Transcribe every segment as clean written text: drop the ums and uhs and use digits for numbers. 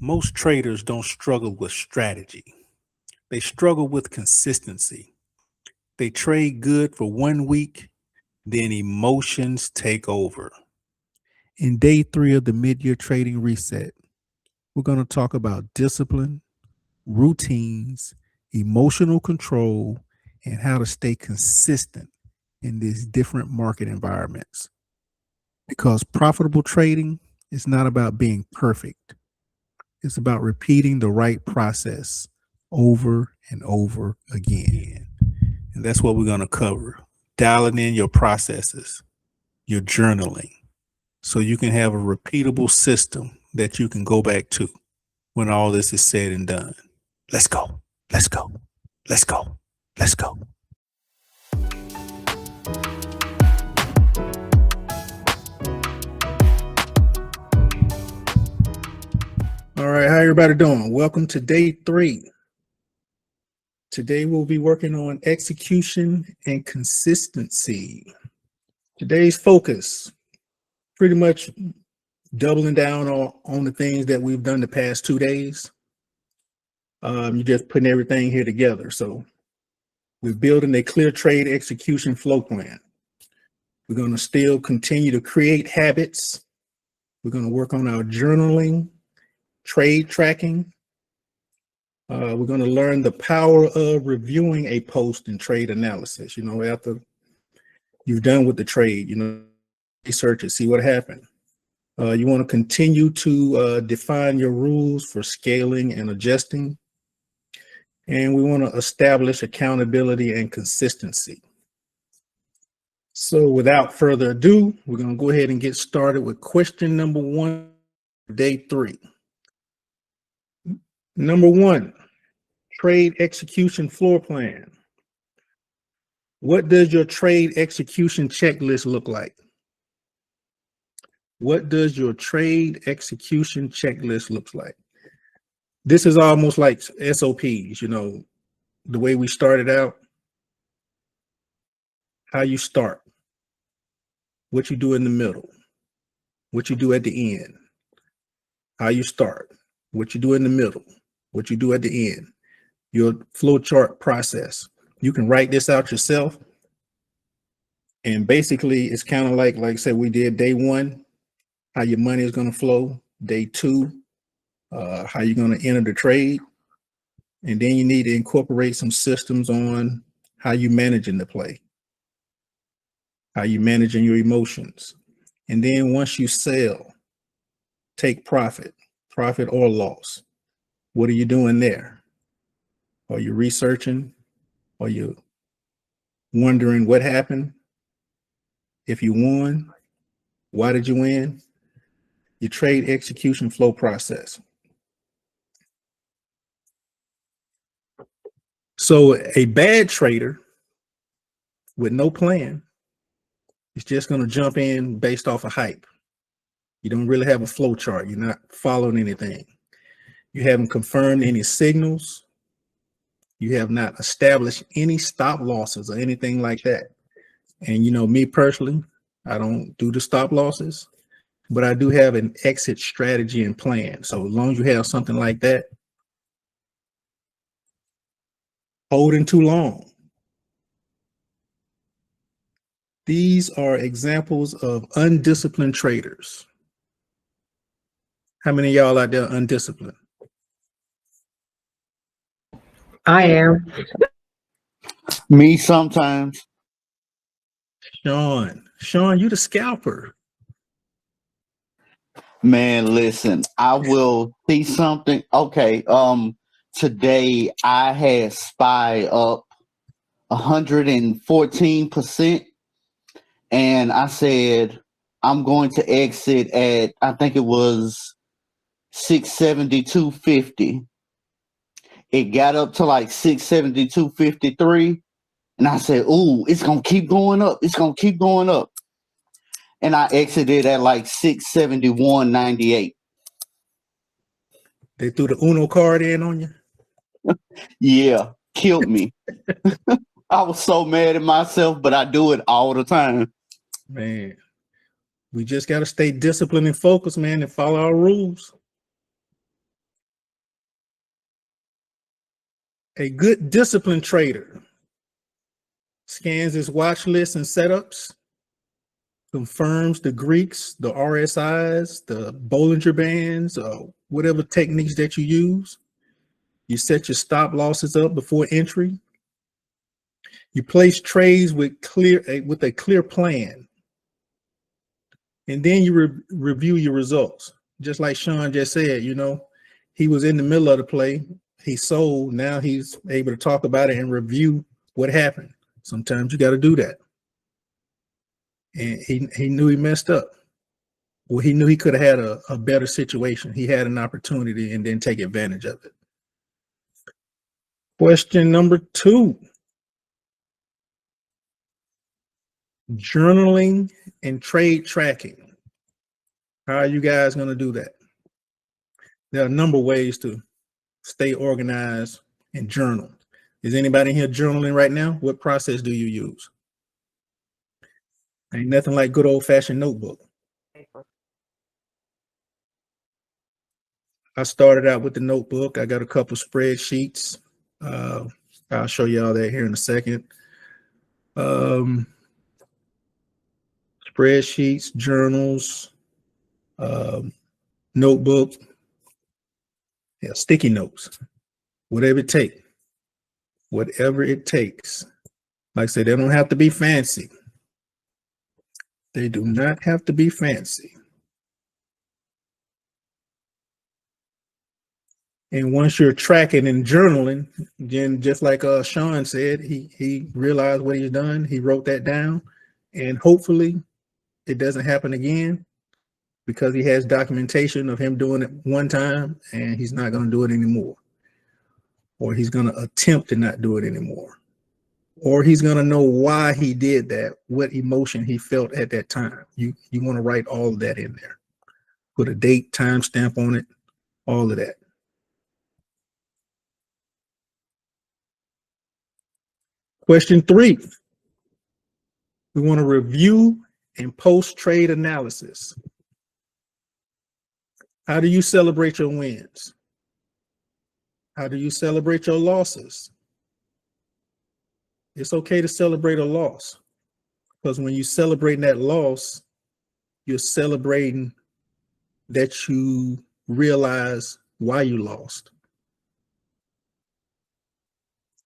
Most traders don't struggle with strategy. They struggle with consistency. They trade good for 1 week, then emotions take over. In day 3 of the mid-year trading reset, we're going to talk about discipline, routines, emotional control, and how to stay consistent in these different market environments. Because profitable trading is not about being perfect. It's about repeating the right process over and over again. And that's what we're going to cover. Dialing in your processes, your journaling, so you can have a repeatable system that you can go back to when all this is said and done. Let's go. Let's go. Let's go. Let's go. All right, how everybody doing? Welcome to day 3. Today we'll be working on execution and consistency. Today's focus, pretty much doubling down on the things that we've done the past 2 days. You're just putting everything here together. So we're building a clear trade execution flow plan. We're going to still continue to create habits. We're going to work on our journaling, trade tracking. We're going to learn the power of reviewing a post and trade analysis. After you've done with the trade, research it, see what happened. You want to continue to define your rules for scaling and adjusting. And we want to establish accountability and consistency. So without further ado, we're going to go ahead and get started with question number 1, day 3. Number 1, trade execution floor plan. What does your trade execution checklist look like? What does your trade execution checklist look like? This is almost like SOPs, the way we started out, how you start, what you do in the middle, what you do at the end, how you start, what you do in the middle, what you do at the end, your flow chart process. You can write this out yourself. And basically it's kind of like I said, we did day 1, how your money is going to flow. Day 2, how you're going to enter the trade. And then you need to incorporate some systems on how you managing the play, how you managing your emotions. And then once you sell, take profit or loss. What are you doing there? Are you researching? Are you wondering what happened? If you won, why did you win? Your trade execution flow process. So a bad trader with no plan is just going to jump in based off of hype. You don't really have a flow chart. You're not following anything. You haven't confirmed any signals. You have not established any stop losses or anything like that. And me personally, I don't do the stop losses, but I do have an exit strategy and plan. So as long as you have something like that, holding too long. These are examples of undisciplined traders. How many of y'all out there undisciplined? I am. Me sometimes. Sean, you the scalper. Man, listen, I will see something. Okay, today I had SPY up 114%, and I said I'm going to exit at, I think it was 672.50. It got up to like 672.53, and I said, ooh, it's gonna keep going up. It's gonna keep going up. And I exited at like 671.98. They threw the Uno card in on you? Yeah, killed me. I was so mad at myself, but I do it all the time. Man, we just got to stay disciplined and focused, man, and follow our rules. A good disciplined trader scans his watch lists and setups, confirms the Greeks, the RSIs, the Bollinger Bands, whatever techniques that you use. You set your stop losses up before entry. You place trades with a clear plan. And then you review your results. Just like Sean just said, you know, he was in the middle of the play. He sold. Now he's able to talk about it and review what happened. Sometimes you got to do that. And he knew he messed up. Well, he knew he could have had a better situation. He had an opportunity and then take advantage of it. Question number 2. Journaling and trade tracking. How are you guys going to do that? There are a number of ways to stay organized and journal. Is anybody here journaling right now? What process do you use? Ain't nothing like good old-fashioned notebook. I started out with the notebook. I got a couple spreadsheets. I'll show y'all that here in a second. Spreadsheets, journals, notebook, yeah, sticky notes, whatever it takes. Whatever it takes. Like I said, they don't have to be fancy. They do not have to be fancy. And once you're tracking and journaling, then just like Sean said, he realized what he's done. He wrote that down, and hopefully it doesn't happen again because he has documentation of him doing it one time, and he's not going to do it anymore. Or he's going to attempt to not do it anymore. Or he's going to know why he did that, what emotion he felt at that time. You want to write all of that in there. Put a date, time stamp on it, all of that. Question 3. We want to review and post-trade analysis. How do you celebrate your wins? How do you celebrate your losses? It's okay to celebrate a loss, because when you celebrate that loss, you're celebrating that you realize why you lost.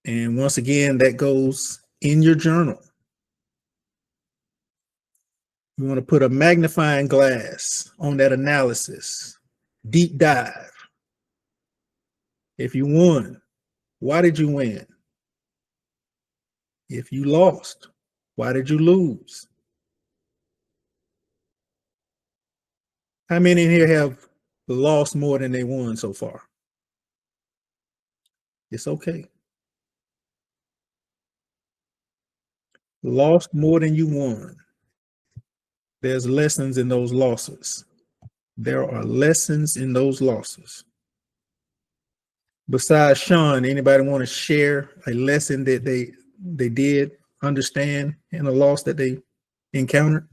And once again, that goes in your journal. You want to put a magnifying glass on that analysis. Deep dive. If you won, why did you win? If you lost, why did you lose? How many in here have lost more than they won so far? It's okay. Lost more than you won. There's lessons in those losses. There are lessons in those losses. Besides Sean, anybody want to share a lesson that they did understand in a loss that they encountered?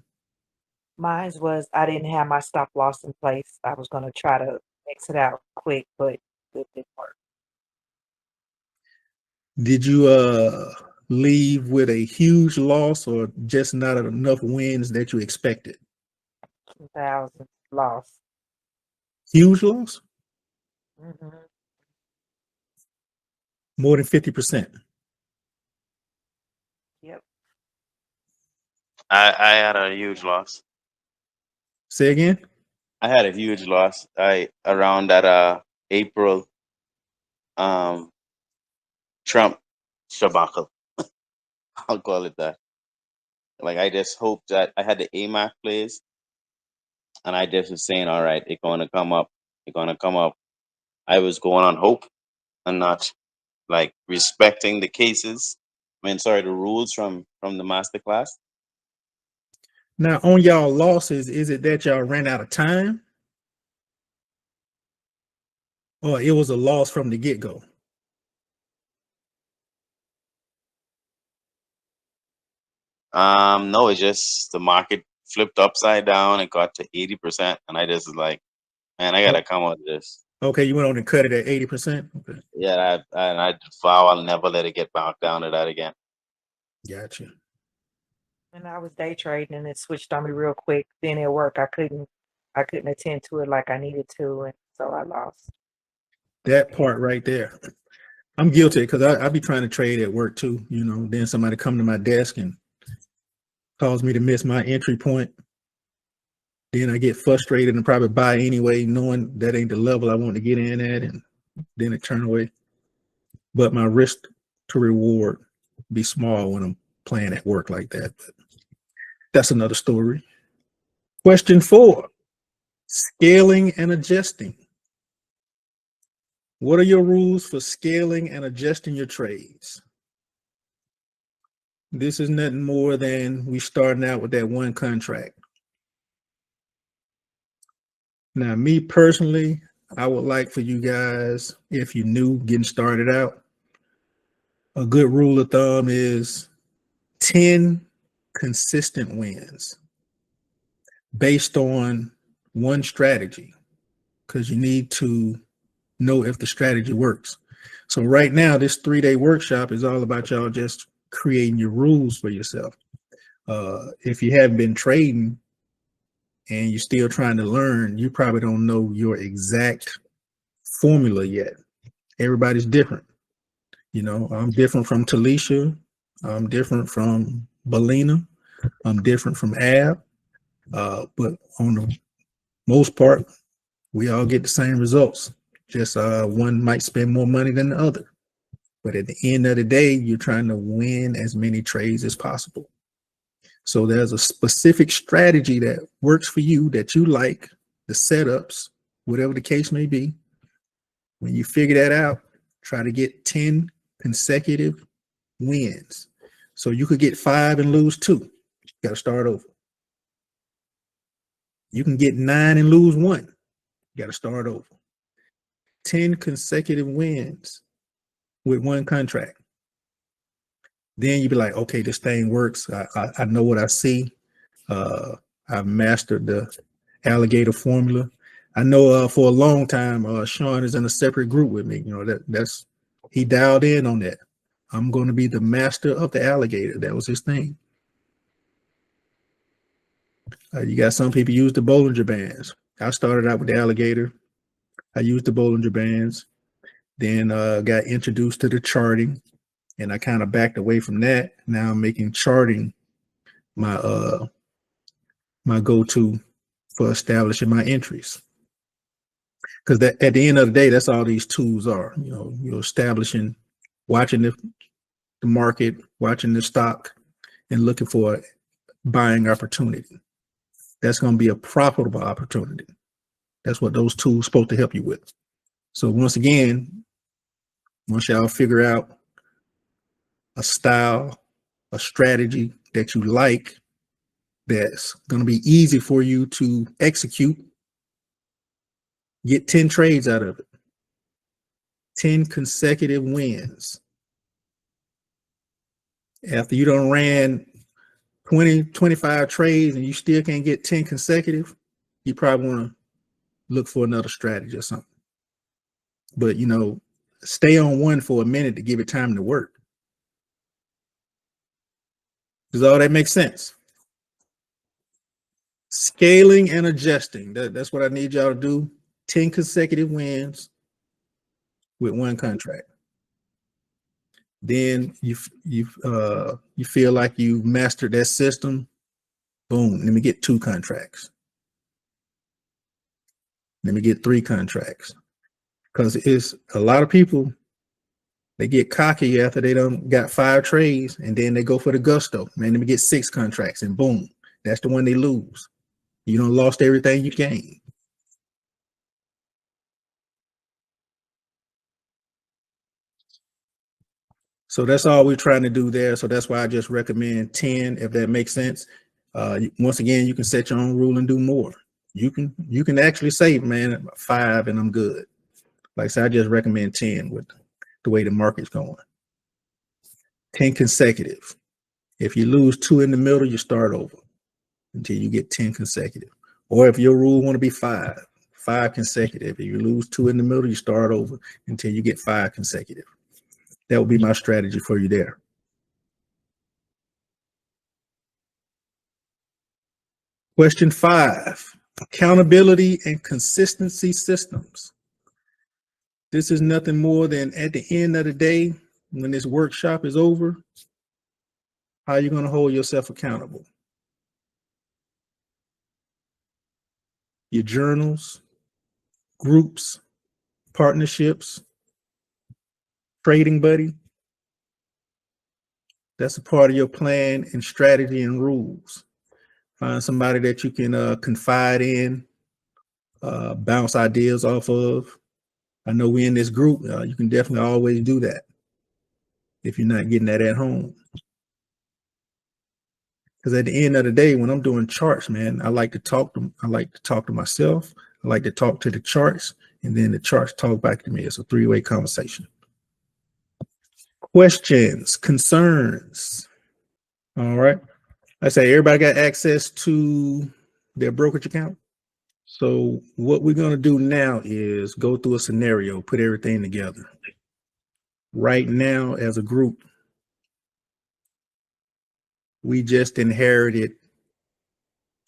Mine was I didn't have my stop loss in place. I was going to try to exit out quick, but it didn't work. Did you leave with a huge loss or just not enough wins that you expected? 2,000 loss. Huge loss? Mm-hmm. More than 50%. Yep. I had a huge loss. Say again? I had a huge loss. Around that April Trump debacle. I'll call it that. Like I just hoped that I had the AMAC plays, and I just was saying, all right, it's gonna come up. It's gonna come up. I was going on hope and not like respecting the cases. The rules from the master class. Now, on y'all losses, is it that y'all ran out of time? Or it was a loss from the get-go? No, it's just the market flipped upside down. It got to 80%, and I just was like, man, I gotta come out of this. Okay, you went on and cut it at 80%? Okay. Yeah, and I vow I'll never let it get back down to that again. Gotcha. And I was day trading and it switched on me real quick. Then at work I couldn't attend to it like I needed to, and so I lost. That part right there. I'm guilty because I be trying to trade at work too, you know, then somebody come to my desk and cause me to miss my entry point. Then I get frustrated and probably buy anyway, knowing that ain't the level I want to get in at, and then it turn away. But my risk to reward be small when I'm playing at work like that. But that's another story. Question 4, scaling and adjusting. What are your rules for scaling and adjusting your trades? This is nothing more than we starting out with that one contract. Now, me personally, I would like for you guys, if you're new getting started out, a good rule of thumb is 10 consistent wins based on one strategy, because you need to know if the strategy works. So right now, this 3-day workshop is all about y'all just creating your rules for yourself. If you haven't been trading and you're still trying to learn, you probably don't know your exact formula yet. Everybody's different. You know, I'm different from Talisha. I'm different from Belina. I'm different from Ab. But on the most part, we all get the same results. Just one might spend more money than the other. But at the end of the day, you're trying to win as many trades as possible. So there's a specific strategy that works for you, that you like, the setups, whatever the case may be. When you figure that out, try to get 10 consecutive wins. So you could get 5 and lose 2. You got to start over. You can get 9 and lose 1. You got to start over. 10 consecutive wins with one contract. Then you'd be like, okay, this thing works. I know what I see. I've mastered the alligator formula. I know for a long time, Sean is in a separate group with me. You know, that's he dialed in on that. I'm going to be the master of the alligator. That was his thing. You got some people use the Bollinger Bands. I started out with the alligator. I used the Bollinger Bands, then got introduced to the charting, and I kind of backed away from that. Now I'm making charting my my go-to for establishing my entries. Because that at the end of the day, that's all these tools are. You know, you're establishing, watching the market, watching the stock, and looking for a buying opportunity. That's going to be a profitable opportunity. That's what those tools are supposed to help you with. So once again, once y'all figure out a style, a strategy that you like, that's going to be easy for you to execute, get 10 trades out of it. 10 consecutive wins. After you done ran 20, 25 trades and you still can't get 10 consecutive, you probably want to look for another strategy or something. But, you know, stay on one for a minute to give it time to work. Does all that make sense? Scaling and adjusting. That's what I need y'all to do. 10 consecutive wins with one contract. Then you feel like you've mastered that system. Boom, let me get 2 contracts. Let me get 3 contracts. Because it's a lot of people, they get cocky after they done got 5 trades, and then they go for the gusto. Man, let me get 6 contracts, and boom, that's the one they lose. You done lost everything you gained. So that's all we're trying to do there. So that's why I just recommend 10, if that makes sense. Once again, you can set your own rule and do more. You can actually say, man, 5 and I'm good. Like I said, I just recommend 10 with the way the market's going. 10 consecutive. If you lose 2 in the middle, you start over until you get 10 consecutive. Or if your rule want to be 5, 5 consecutive. If you lose 2 in the middle, you start over until you get 5 consecutive. That would be my strategy for you there. Question 5, accountability and consistency systems. This is nothing more than at the end of the day, when this workshop is over, how you're going to hold yourself accountable. Your journals, groups, partnerships, trading buddy. That's a part of your plan and strategy and rules. Find somebody that you can confide in, bounce ideas off of. I know we in this group, you can definitely always do that if you're not getting that at home. Because at the end of the day, when I'm doing charts, man, I like to talk to myself. I like to talk to the charts, and then the charts talk back to me. It's a 3-way conversation. Questions, concerns. All right. I say everybody got access to their brokerage account. So what we're going to do now is go through a scenario, put everything together. Right now, as a group, we just inherited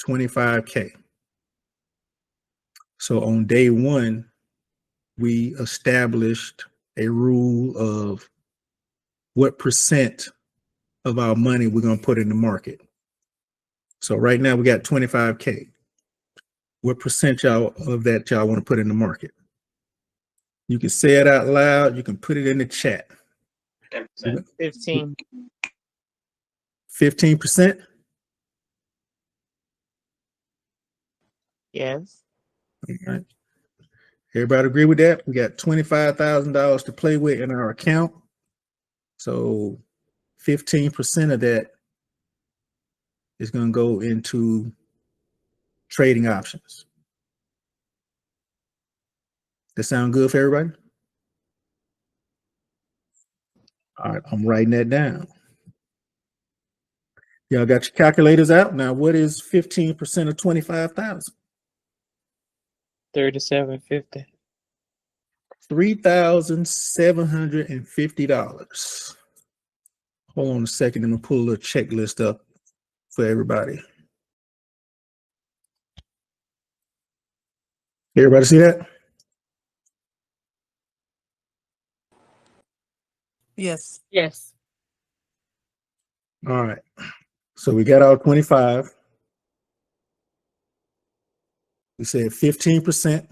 25K. So on day 1, we established a rule of what percent of our money we're going to put in the market. So right now we got 25K. What percent of that y'all want to put in the market? You can say it out loud. You can put it in the chat. 10%. 15. 15%? Yes. All right. Everybody agree with that? We got $25,000 to play with in our account. So 15% of that is going to go into trading options. That sound good for everybody? All right, I'm writing that down. Y'all got your calculators out? Now, what is 15% of 25,000? $37.50. $3,750. Hold on a second. I'm gonna pull a little checklist up for everybody. Everybody see that? Yes. Yes. All right. So we got our 25. We said 15%.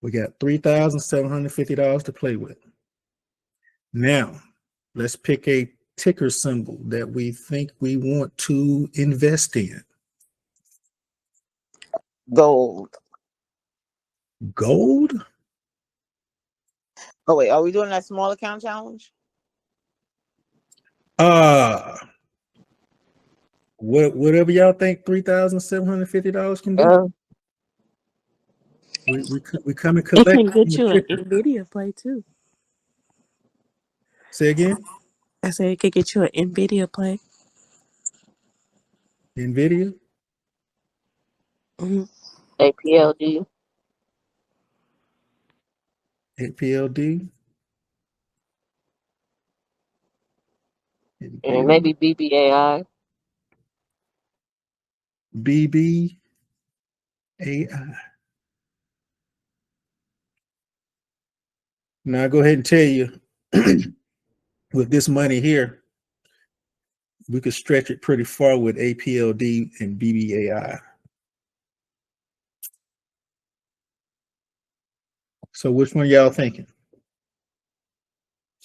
We got $3,750 to play with. Now, let's pick a ticker symbol that we think we want to invest in. Gold. Gold? Oh wait, are we doing that small account challenge? Whatever y'all think $3,750 can do. We come and collect. It can get you an NVIDIA play too. Say again? I said it could get you an NVIDIA play. NVIDIA? Mm-hmm. APLD. APLD? And maybe BBAI. BBAI. Now, I go ahead and tell you, with this money here, we could stretch it pretty far with APLD and BBAI. So which one y'all thinking?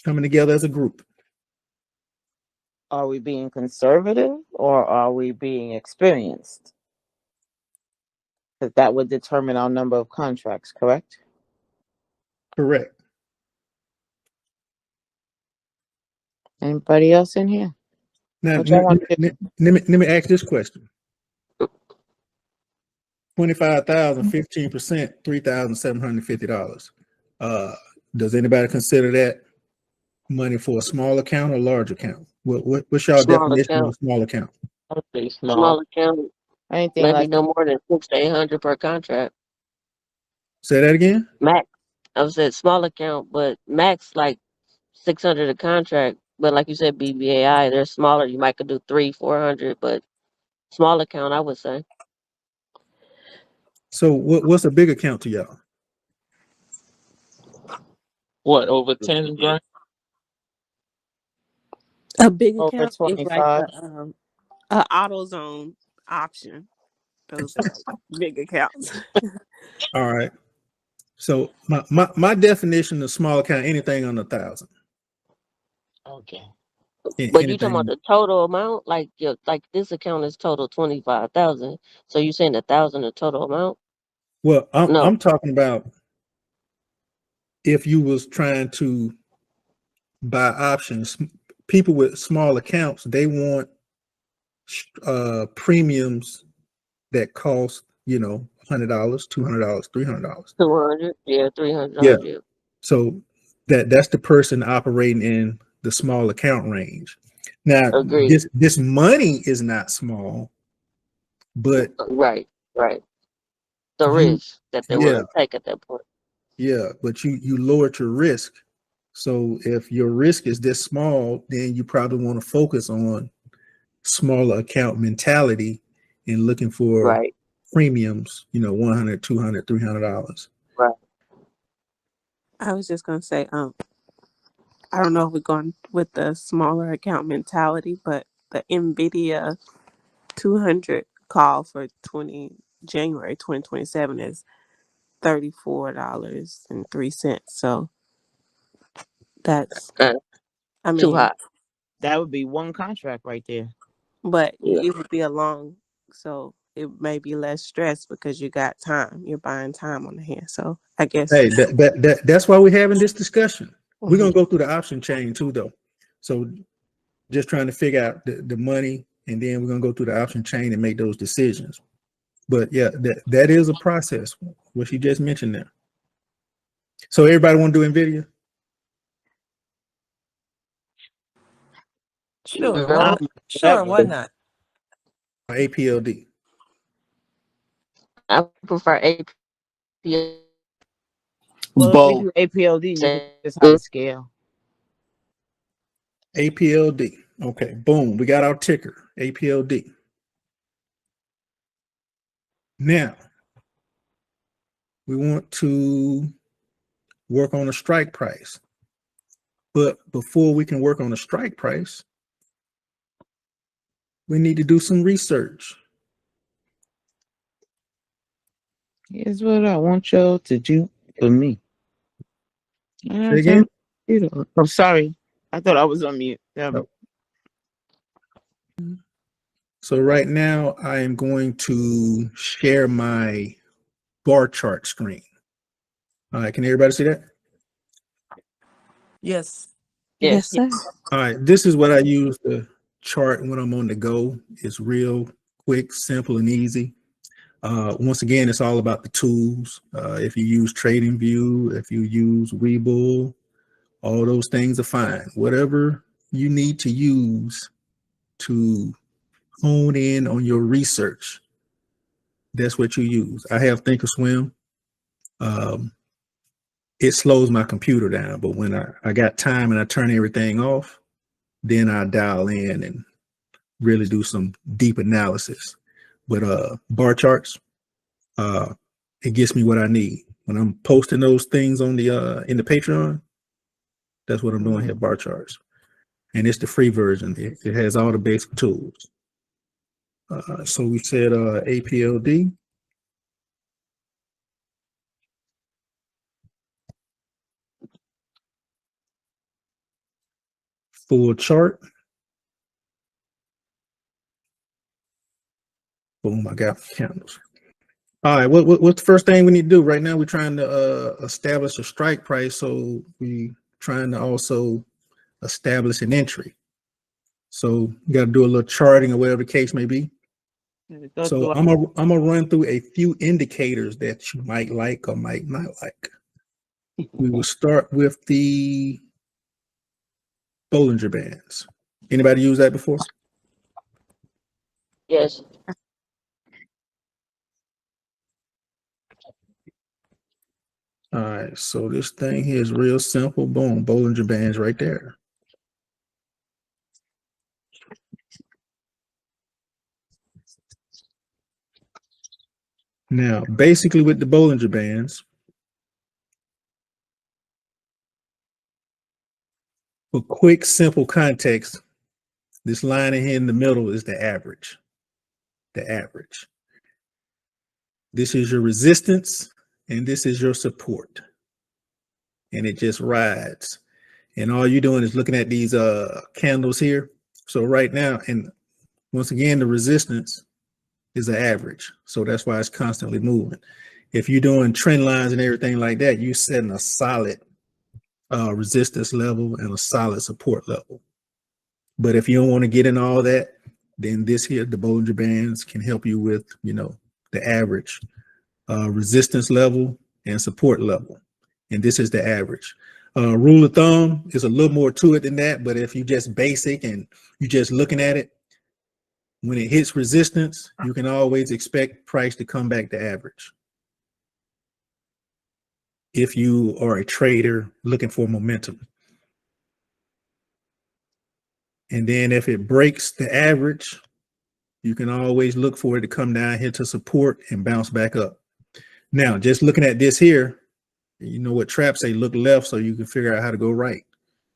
Coming together as a group. Are we being conservative or are we being experienced? Because that would determine our number of contracts, correct? Correct. Anybody else in here? Now, What y'all want to do? let me ask this question. 25,000, 15%, $3,750. Does anybody consider that money for a small account or large account? What's y'all Small definition of a account. small account? Okay, small account. Anything Maybe like no more than 600 to 800 per contract. Say that again. Max. I said small account, but max like 600 a contract. But like you said, BBAI, they're smaller. You might could do 300-400, but small account, I would say. So what's a big account to y'all? What, over 10 grand? A big over account is like 25? a AutoZone option. Those are like big accounts. All right. So my definition of small account, anything under 1,000. Okay. But you talking about Anything. the total amount? Like like this account is total 25,000. So you saying 1,000 the total amount? Well, No. I'm talking about if you was trying to buy options. People with small accounts, they want premiums that cost, $100, $200, $300. 200, yeah, 300. Yeah. Yeah. So that's the person operating in the small account range. Now, Agreed. this money is not small, but Right. The you, risk that they yeah, want to take at that point. but you lowered your risk. So if your risk is this small, then you probably want to focus on smaller account mentality and looking for Right. premiums, $100, $200, $300. Right. I was just gonna say, I don't know if we're going with the smaller account mentality, but the NVIDIA 200 call for January 2027 is $34.03. So that's, Uh, I too mean, high. That would be one contract right there. but Yeah. it would be a long, so it may be less stress because you got time. You're buying time on the hand. So I guess. Hey, that's why we're having this discussion. We're Mhm. gonna go through the option chain too, though. So just trying to figure out the money, and then we're gonna go through the option chain and make those decisions. But yeah, that is a process. What she just mentioned there. So everybody want to do NVIDIA? Sure, No. sure, why not? Or APLD? I prefer APL. Well, if you Both. do APLD, you can just have a scale. APLD. Okay, boom. We got our ticker, APLD. Now, we want to work on a strike price. But before we can work on a strike price, we need to do some research. Here's what I want y'all to do for me. Say again? I'm sorry. I thought I was on mute. No. So right now I am going to share my bar chart screen. All right, can everybody see that? Yes. Yes, Yes. sir. All right, this is what I use to chart when I'm on the go. It's real quick, simple, and easy. Once again, it's all about the tools. If you use TradingView, if you use Webull, all those things are fine. Whatever you need to use to hone in on your research, that's what you use. I have Thinkorswim. It slows my computer down, but when I got time and I turn everything off, then I dial in and really do some deep analysis. But bar charts, it gets me what I need. When I'm posting those things on the in the Patreon, that's what I'm doing here, bar charts. And it's the free version. It has all the basic tools. So we said APLD. Full chart. Boom, I got candles. All right, what's the first thing we need to do? Right now we're trying to establish a strike price, so we trying to also establish an entry. So you got to do a little charting or whatever the case may be. So I'm gonna run through a few indicators that you might like or might not like. We will start with the Bollinger Bands. Anybody use that before? Yes. All right, so this thing here is real simple. Boom, Bollinger Bands right there. Now, basically with the Bollinger Bands, for quick, simple context, this line in here in the middle is the average. The average. This is your resistance, and this is your support. And it just rides. And all you're doing is looking at these candles here. So right now, and once again, the resistance is an average. So that's why it's constantly moving. If you're doing trend lines and everything like that, you're setting a solid resistance level and a solid support level. But if you don't want to get in all that, then this here, the Bollinger Bands, can help you with, you know, the average resistance level and support level. And this is the average. Rule of thumb is a little more to it than that, but if you just basic and you're just looking at it, when it hits resistance, you can always expect price to come back to average. If you are a trader looking for momentum. And then if it breaks the average, you can always look for it to come down here to support and bounce back up. Now, just looking at this here, you know what traps say, look left so you can figure out how to go right.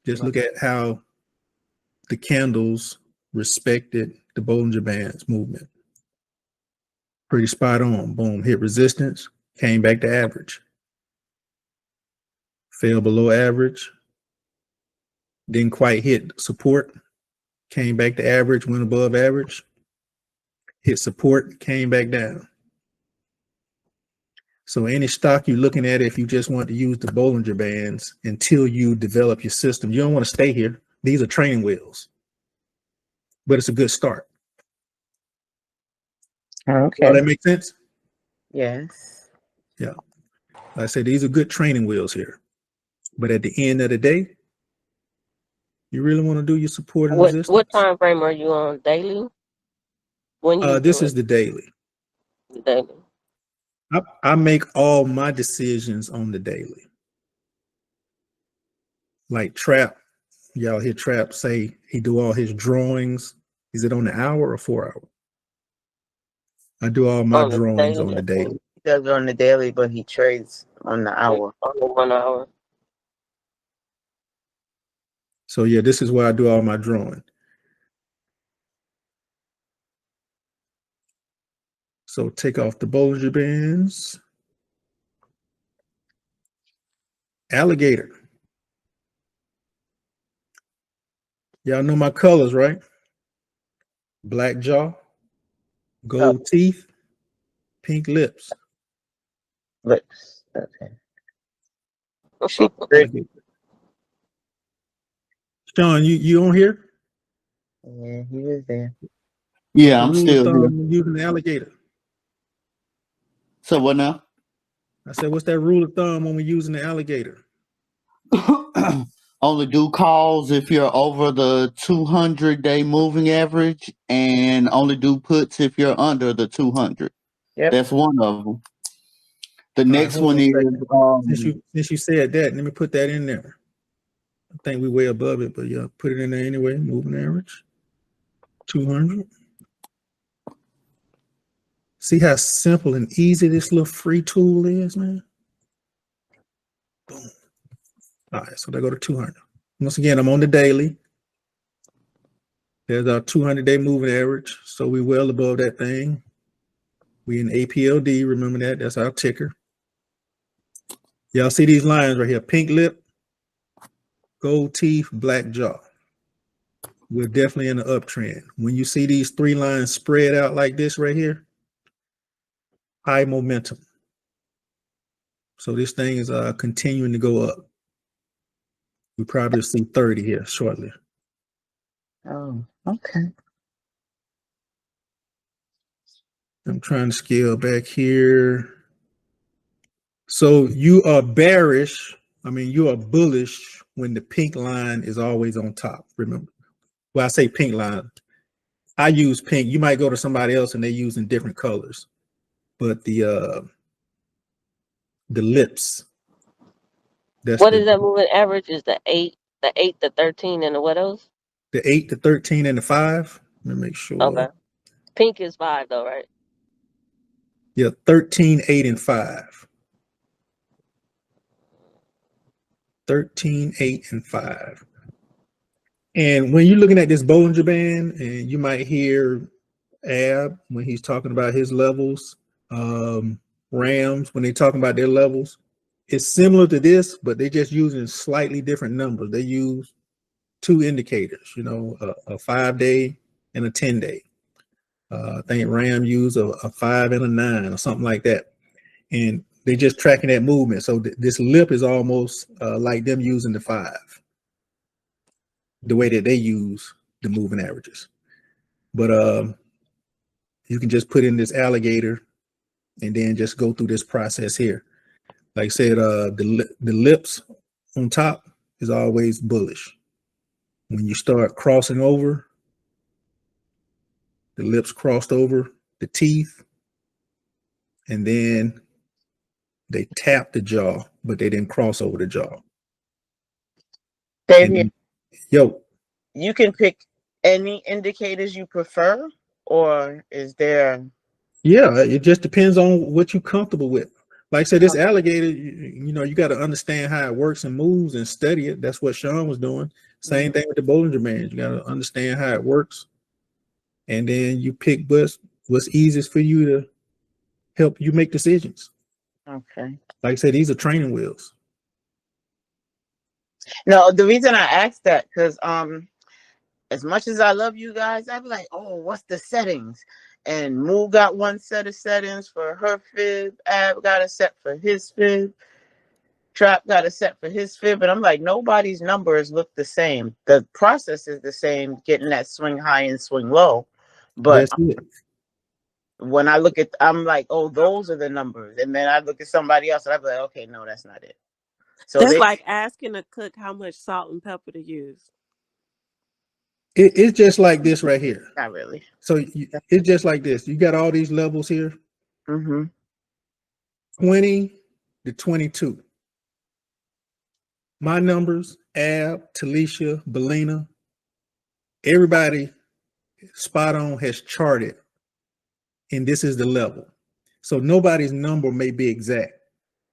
Just look at how the candles respected the Bollinger Bands movement. Pretty spot on. Boom, hit resistance, came back to average. Fell below average, didn't quite hit support, came back to average, went above average, hit support, came back down. So any stock you're looking at, if you just want to use the Bollinger Bands until you develop your system, you don't want to stay here. These are training wheels, but it's a good start. Okay. Does that make sense? Yes. Yeah. Like I said, these are good training wheels here. But at the end of the day, you really want to do your support and resistance. What time frame are you on? Daily? When you This do is the daily. it? Daily. I make all my decisions on the daily. Like Trap, y'all hear Trap say he do all his drawings. Is it on the hour or 4 hour? I do all my On the drawings daily, on the daily. He does it on the daily, but he trades on the hour. On the 1 hour. So yeah, this is where I do all my drawing. So take off the Bollinger Bands. Alligator. Y'all know my colors, right? Black jaw, gold teeth, pink lips. Lips. Okay. She great. Sean, you on here? Yeah, he was there. Yeah, The I'm rule of still thumb here. when using the alligator. So what now? I said, what's that rule of thumb when we're using the alligator? Only do calls if you're over the 200-day moving average, and only do puts if you're under the 200. Yep. That's one of them. The All right, next hold one on a is second. Since you said that, let me put that in there. I think we're way above it, but yeah, put it in there anyway. Moving average, 200. See how simple and easy this little free tool is, man? Boom. All right, so they go to 200. Once again, I'm on the daily. There's our 200-day moving average. So we're well above that thing. We in APLD, remember that? That's our ticker. Y'all see these lines right here, pink lip, gold teeth, black jaw. We're definitely in the uptrend. When you see these three lines spread out like this right here, high momentum. So this thing is continuing to go up. We probably see 30 here shortly. Oh, okay. I'm trying to scale back here. So you are bearish. I mean, you are bullish when the pink line is always on top. Remember, well, I say pink line. I use pink. You might go to somebody else and they're using different colors, but the lips That's What is that moving average? Is the 8, the 13, and the what else? the 8, the 13, and the 5. Let me make sure. Okay. Pink is 5 though, right? Yeah, 13, 8, and 5. 13, 8, and 5. And when you're looking at this Bollinger Band, and you might hear Ab when he's talking about his levels, Rams when they're talking about their levels, it's similar to this, but they're just using slightly different numbers. They use 2 indicators, you know, a 5-day and a 10-day. I think Ram used a 5 and a 9 or something like that. And they're just tracking that movement. So this lip is almost like them using the 5, the way that they use the moving averages. But you can just put in this alligator and then just go through this process here. Like I said, the lips on top is always bullish. When you start crossing over, the lips crossed over the teeth, and then they tap the jaw, but they didn't cross over the jaw. David, Yo, you can pick any indicators you prefer, or is there? yeah, it just depends on what you're comfortable with. Like I said, this alligator, you know, you got to understand how it works and moves and study it. That's what Sean was doing. Same thing with the Bollinger Band. You got to understand how it works, and then you pick what's easiest for you to help you make decisions. Okay. Like I said, these are training wheels. No, the reason I asked that because as much as I love you guys, I'd be like, oh, what's the settings? And Moo got one set of settings for her fib. Ab got a set for his fib. Trap got a set for his fib. And I'm like, nobody's numbers look the same. The process is the same, getting that swing high and swing low. But That's it. when I look at, I'm like, oh, those are the numbers. And then I look at somebody else and I'm like, okay, no, that's not it. So That's like asking a cook how much salt and pepper to use. It's just like this right here. Not really. So it's just like this. You got all these levels here. 20 to 22. My numbers, Ab, Talisha, Belina, everybody spot on has charted, and this is the level. So nobody's number may be exact.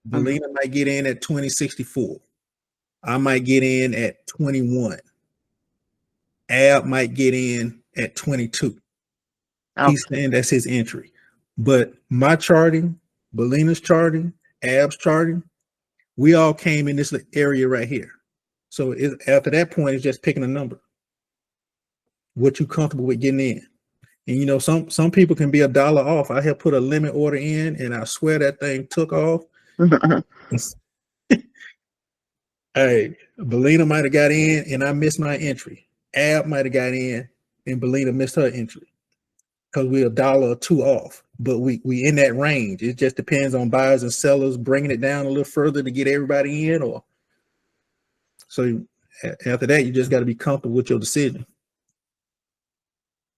Belina might get in at 2064. I might get in at 21. Ab might get in at 22. Okay. He's saying that's his entry. But my charting, Belina's charting, Ab's charting, we all came in this area right here. So after that point, it's just picking a number. What you comfortable with getting in. And you know, some people can be $1 off. I have put a limit order in, and I swear that thing took off. Hey, Belina might have got in, and I missed my entry. Ab might have got in, and Belina missed her entry because we're $1 or $2 off. But we in that range. It just depends on buyers and sellers bringing it down a little further to get everybody in, or so after that, you just got to be comfortable with your decision.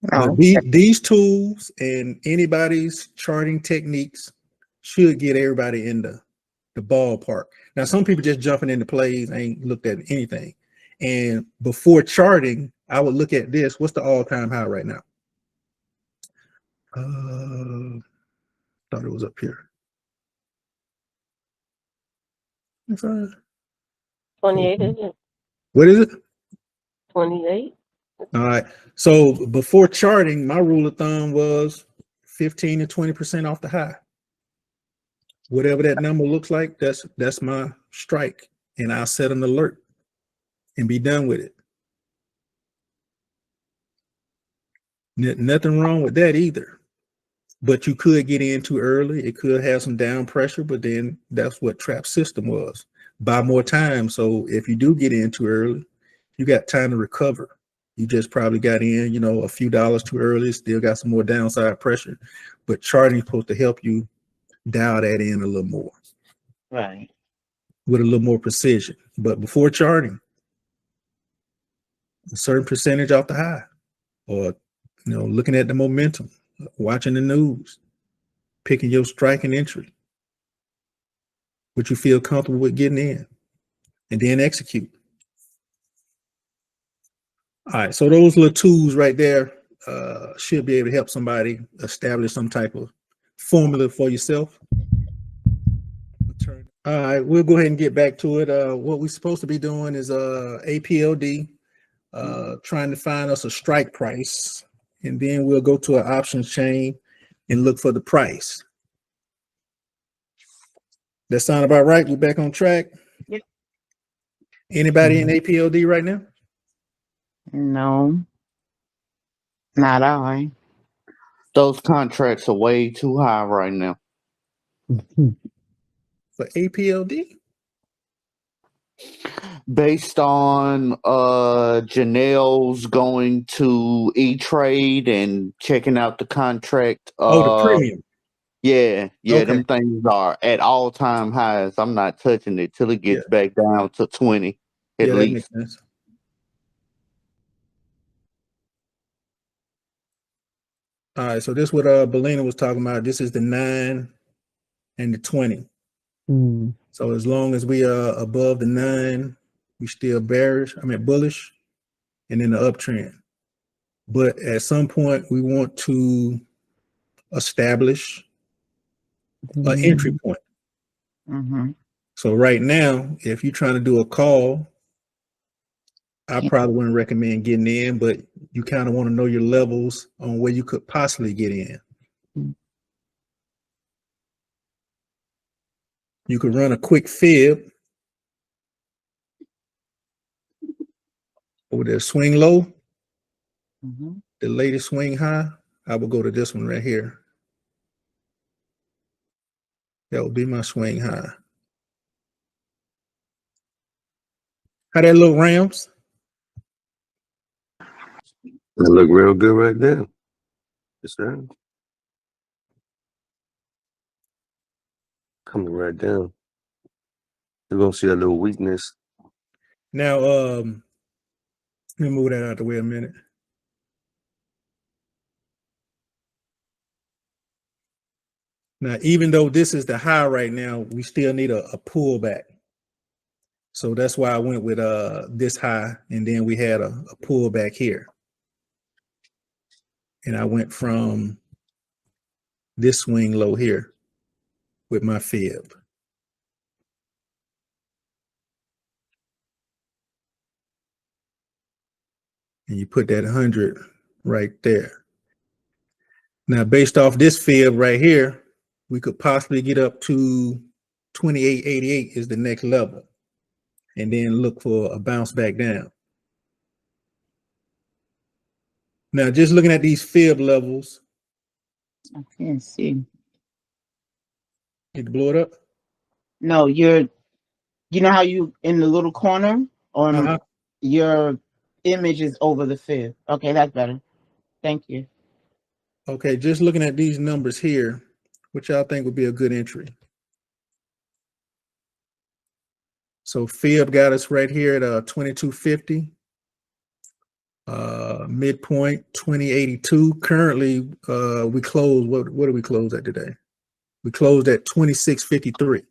But these tools and anybody's charting techniques should get everybody in the ballpark. Now, some people just jumping into plays, ain't looked at anything. And before charting, I would look at this. What's the all-time high right now? Thought it was up here. 28, is it? What is it? 28. All right. So before charting, my rule of thumb was 15 to 20% off the high. Whatever that number looks like, that's my strike. And I'll set an alert and be done with it. Nothing wrong with that either. But you could get in too early. It could have some down pressure, but then that's what trap system was. Buy more time. So if you do get in too early, you got time to recover. You just probably got in, you know, a few dollars too early, still got some more downside pressure. But charting is supposed to help you dial that in a little more. Right. With a little more precision. But before charting, a certain percentage off the high, or, you know, looking at the momentum, watching the news, picking your strike and entry, what you feel comfortable with getting in. and then execute. All right, so those little tools right there should be able to help somebody establish some type of formula for yourself. All right, we'll go ahead and get back to it. What we're supposed to be doing is APLD, trying to find us a strike price, and then we'll go to an options chain and look for the price. That sound about right? We're back on track. Yep. Anybody in APLD right now? No, not I. Those contracts are way too high right now. For APLD? Based on Janelle's going to E-Trade and checking out the contract. The premium. Yeah, Okay. them things are at all-time highs. I'm not touching it till it gets back down to 20 at That least. makes sense. All right, so this is what Belina was talking about. This is the 9 and the 20. So as long as we are above the 9, we still bearish. bullish, and then the uptrend. But at some point, we want to establish an entry point. So right now, if you're trying to do a call, I probably wouldn't recommend getting in, but you kind of want to know your levels on where you could possibly get in. You could run a quick fib over there, swing low, the latest swing high. I will go to this one right here. That would be my swing high. How that look, Rams? That look real good right there. Yes, sir. Coming right down. You're gonna see a little weakness. Now, let me move that out the way a minute. Now, even though this is the high right now, we still need a pullback. So that's why I went with this high, and then we had a pullback here. And I went from this swing low here with my fib. And you put that 100 right there. Now, based off this fib right here, we could possibly get up to 28.88 is the next level, and then look for a bounce back down. Now, just looking at these fib levels. I can't see. Did you blow it up? No, you know how you in the little corner on your image is over the fib. Okay, that's better. Thank you. Okay, just looking at these numbers here, which y'all think would be a good entry. So fib got us right here at 2250. Midpoint 2082. Currently, we closed. What did we close at today? We closed at 2653.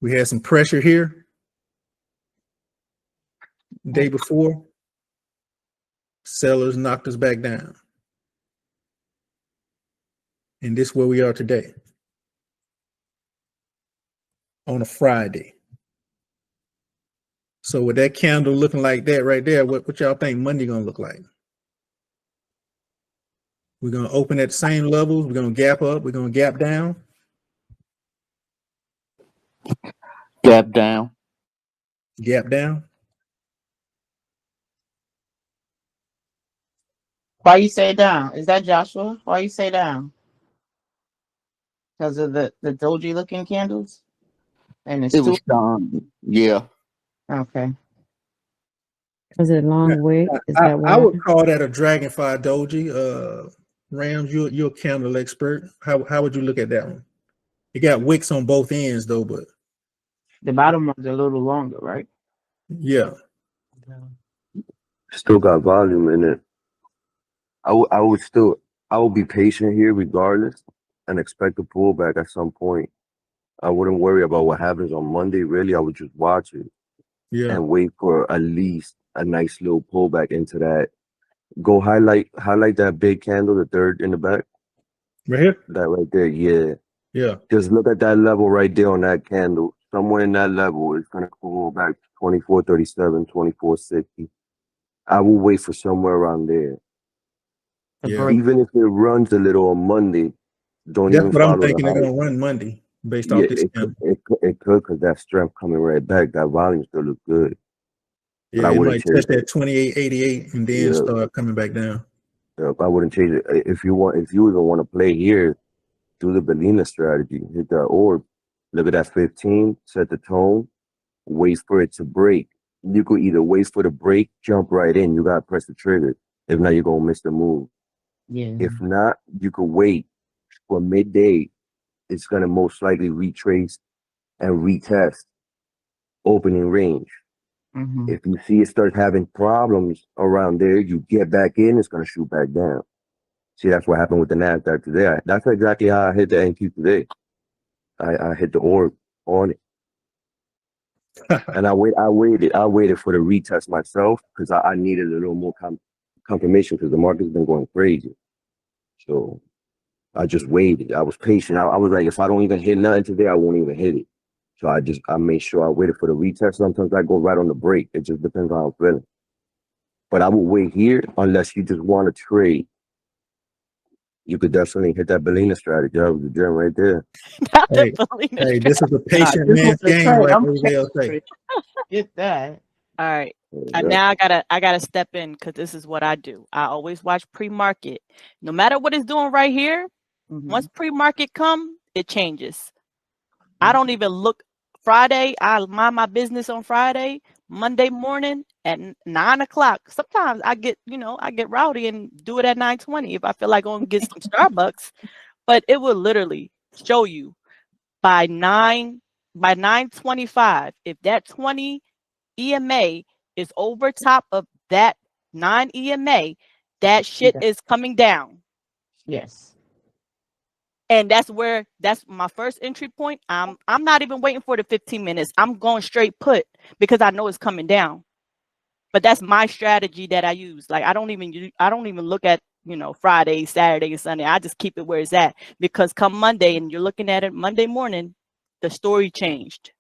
We had some pressure here the day before. Sellers knocked us back down. And this is where we are today on a Friday. So with that candle looking like that right there, what y'all think Monday gonna look like? We're gonna open at the same levels. We're gonna gap up. We're gonna gap down. Gap down. Gap down. Why you say down? Is that Joshua? Why you say down? Because of the doji looking candles? And it was done. Yeah. Okay. Was it long wick? Is that why? I would call that a dragonfly doji. Rams, you're a candle expert. How would you look at that one? It got wicks on both ends though, but the bottom one's a little longer, right? Yeah. Still got volume in it. I would be patient here regardless and expect a pullback at some point. I wouldn't worry about what happens on Monday. Really, I would just watch it Yeah. and wait for at least a nice little pullback into that. Go highlight that big candle, the third in the back. Right here? That right there, yeah. Yeah. Just look at that level right there on that candle. Somewhere in that level, it's gonna pull back 24.37, 24.60. I will wait for somewhere around there. Yeah. Even if it runs a little on Monday, don't That's even what I'm follow the thinking. They're hype. gonna run Monday based Yeah, off this candle. it could because that strength coming right back. That volume still look good, but Yeah, I it wouldn't might touch chase it. that 28.88 and then Yeah, start coming back down. I wouldn't chase it. If you even want to play here, do the Bellina strategy. Hit that orb. Look at that 15. Set the tone. Wait for it to break. You could either wait for the break, jump right in. You gotta press the trigger. If not, you're gonna miss the move. Yeah. If not, you could wait for midday. It's gonna most likely retrace and retest opening range. Mm-hmm. If you see it start having problems around there, you get back in, it's going to shoot back down. See, that's what happened with the NASDAQ today. That's exactly how I hit the NQ today. I hit the orb on it. And I waited for the retest myself because I needed a little more confirmation because the market's been going crazy. So I just waited. I was patient. I was like, if I don't even hit nothing today, I won't even hit it. So I made sure I waited for the retest. Sometimes I go right on the break. It just depends on how I'm feeling. But I would wait here unless you just want to trade. You could definitely hit that Bellina strategy. That was the gem right there. Not the Hey, Bellina hey, this is a strategy. patient This man's was the game, trade. like I'm everybody else say. patient. Get that. All right. Yeah. Now I gotta step in because this is what I do. I always watch pre-market. No matter what it's doing right here, once pre-market come, it changes. I don't even look Friday. I mind my business on Friday. Monday morning at 9 o'clock. Sometimes I get rowdy and do it at 9:20 if I feel like going to get some Starbucks. But it will literally show you by 9:25 if that 20 EMA is over top of that 9 EMA, that shit is coming down. Yes. And that's my first entry point. I'm not even waiting for the 15 minutes. I'm going straight put because I know it's coming down. But that's my strategy that I use. Like I don't even look at, Friday, Saturday, and Sunday. I just keep it where it's at because come Monday and you're looking at it Monday morning, the story changed.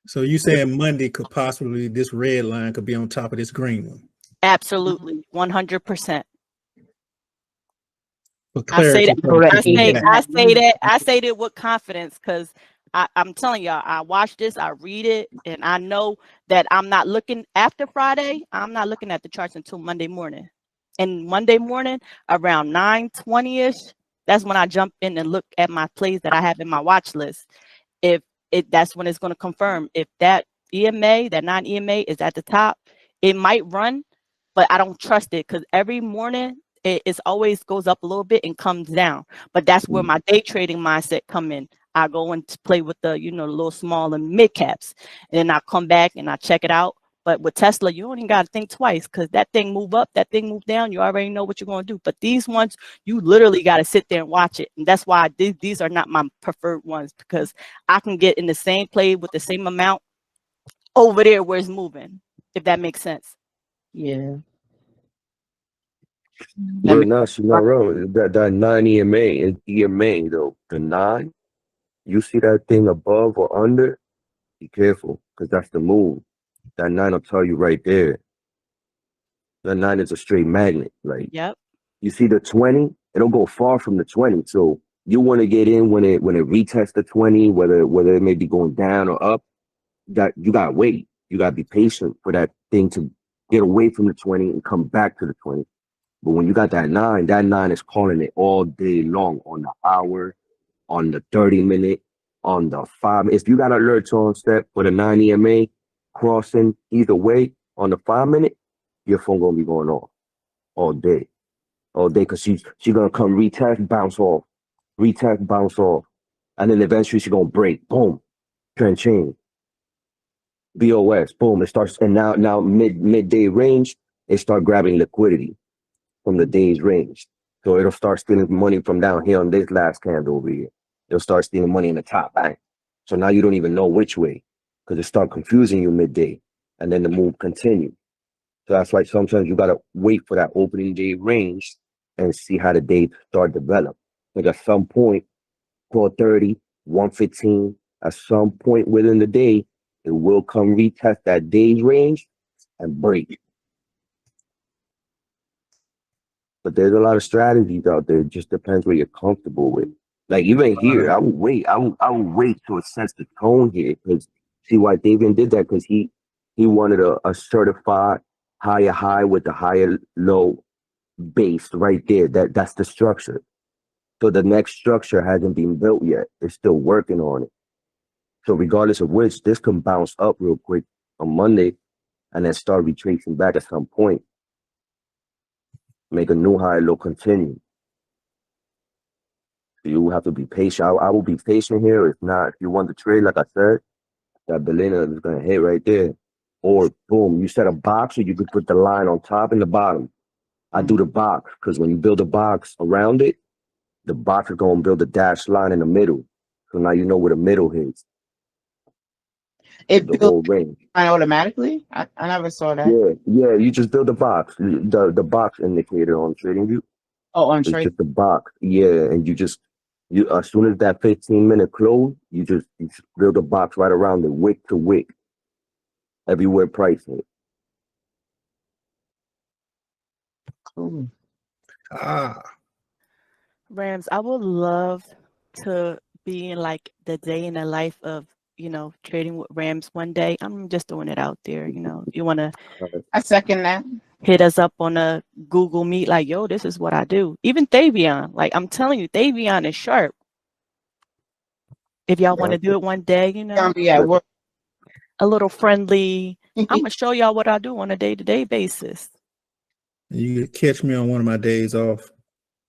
So you saying Monday could possibly, this red line could be on top of this green one? Absolutely, 100%. For clarity, I say that with confidence because I'm telling y'all, I watch this, I read it, and I know that I'm not looking after Friday. I'm not looking at the charts until Monday morning. And Monday morning around 9:20ish, that's when I jump in and look at my plays that I have in my watch list. That's when it's going to confirm if that EMA, that non-EMA is at the top. It might run, but I don't trust it because every morning it always goes up a little bit and comes down. But that's where my day trading mindset come in. I go and play with the little small and mid caps, and then I come back and I check it out. But with Tesla, you don't even got to think twice because that thing move up, that thing move down. You already know what you're going to do. But these ones, you literally got to sit there and watch it. And that's why these are not my preferred ones because I can get in the same play with the same amount over there where it's moving, if that makes sense. Yeah. But no, she's not wrong. That 9 EMA is EMA though. The 9, you see that thing above or under, be careful because that's the move. That 9 will tell you right there. That 9 is a straight magnet. Like Yep. you see the 20, it'll go far from the 20. So you want to get in when it retests the 20, whether it may be going down or up. You got to wait. You got to be patient for that thing to get away from the 20 and come back to the 20. But when you got that 9 is calling it all day long on the hour, on the 30-minute, on the 5. If you got an alert on step for the 9 EMA crossing either way on the 5-minute, your phone gonna be going off all day, because she's gonna come retest, bounce off, and then eventually she's gonna break, boom, trend change, BOS, boom, it starts, and now midday range, it start grabbing liquidity from the day's range. So it'll start stealing money from down here on this last candle over here. they'll start stealing money in the top bank. So now you don't even know which way because it start confusing you midday, and then the move continue. So that's why sometimes you gotta wait for that opening day range and see how the day start develop. Like at some point, 4:30, 1:15, at some point within the day, it will come retest that day's range and break. But there's a lot of strategies out there. It just depends what you're comfortable with. Like even here, I would wait. I would wait till it sets the tone here. Because see why David did that? Because he wanted a certified higher high with the higher low base right there. That's the structure. So the next structure hasn't been built yet. They're still working on it. So regardless of which, this can bounce up real quick on Monday and then start retracing back at some point. Make a new high low continue. You have to be patient. I will be patient here. If not, if you want to trade, like I said, that Belina is going to hit right there. Or boom, you set a box, or you could put the line on top and the bottom. I do the box because when you build a box around it, the box is going to build a dashed line in the middle. So now you know where the middle is. It The whole builds range. automatically? I never saw that. Yeah, you just build a box. The box indicator on TradingView. Oh, on It's trade. just a box. Yeah, and you as soon as that 15-minute close, you just build a box right around it, wick to wick, everywhere price is. Cool. Rams, I would love to be in like the day in the life of, trading with Rams one day. I'm just throwing it out there. If you want to I second that. hit us up on a Google Meet, like, yo, this is what I do. Even Thavion, like I'm telling you, Thavion is sharp. If y'all want to do it one day, Gonna be at work. a little friendly. I'm gonna show y'all what I do on a day-to-day basis. You catch me on one of my days off.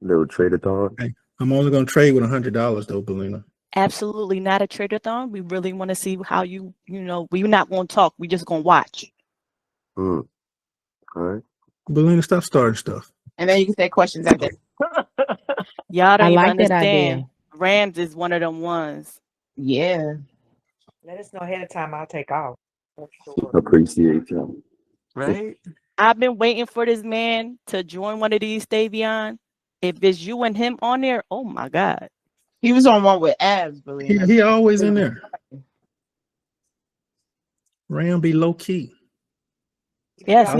Little trade-a-thon. Hey, I'm only going to trade with $100 though, Belina. Absolutely not a trade-a-thon. We really want to see how we're not going to talk. We're just going to watch. All right. Belina, stop starting stuff. And then you can say questions at the Y'all don't I even like that understand. idea. Rams is one of them ones. Yeah. Let us know ahead of time. I'll take off. For sure. Appreciate you. Right? I've been waiting for this man to join one of these, Thavion. If it's you and him on there, oh my God. He was on one with abs, believe He always in there. Ram be low key. Yes,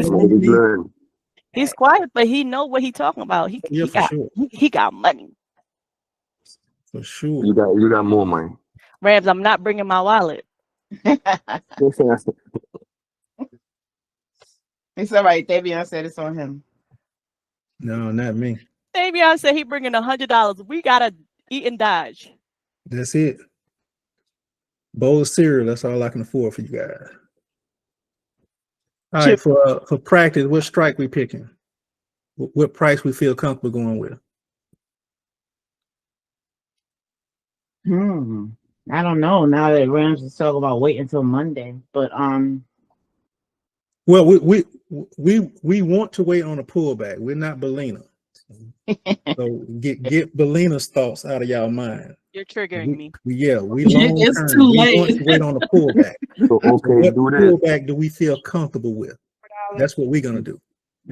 he's quiet, but he know what he talking about. He got money. For sure. You got more money. Rams, I'm not bringing my wallet. It's all right. Davion said it's on him. No, not me. Davion said he bringing $100. We gotta eat and dodge. That's it. Bowl of cereal. That's all I can afford for you guys. All right, for practice, what strike we picking? What price we feel comfortable going with? I don't know. Now that Rams is talking about wait until Monday, but well, we want to wait on a pullback. We're not Belina. So get Belina's thoughts out of y'all mind. You're triggering me. We long term. We want to wait on a pullback. So okay, what do this. Pullback do we feel comfortable with? That's what we're gonna do.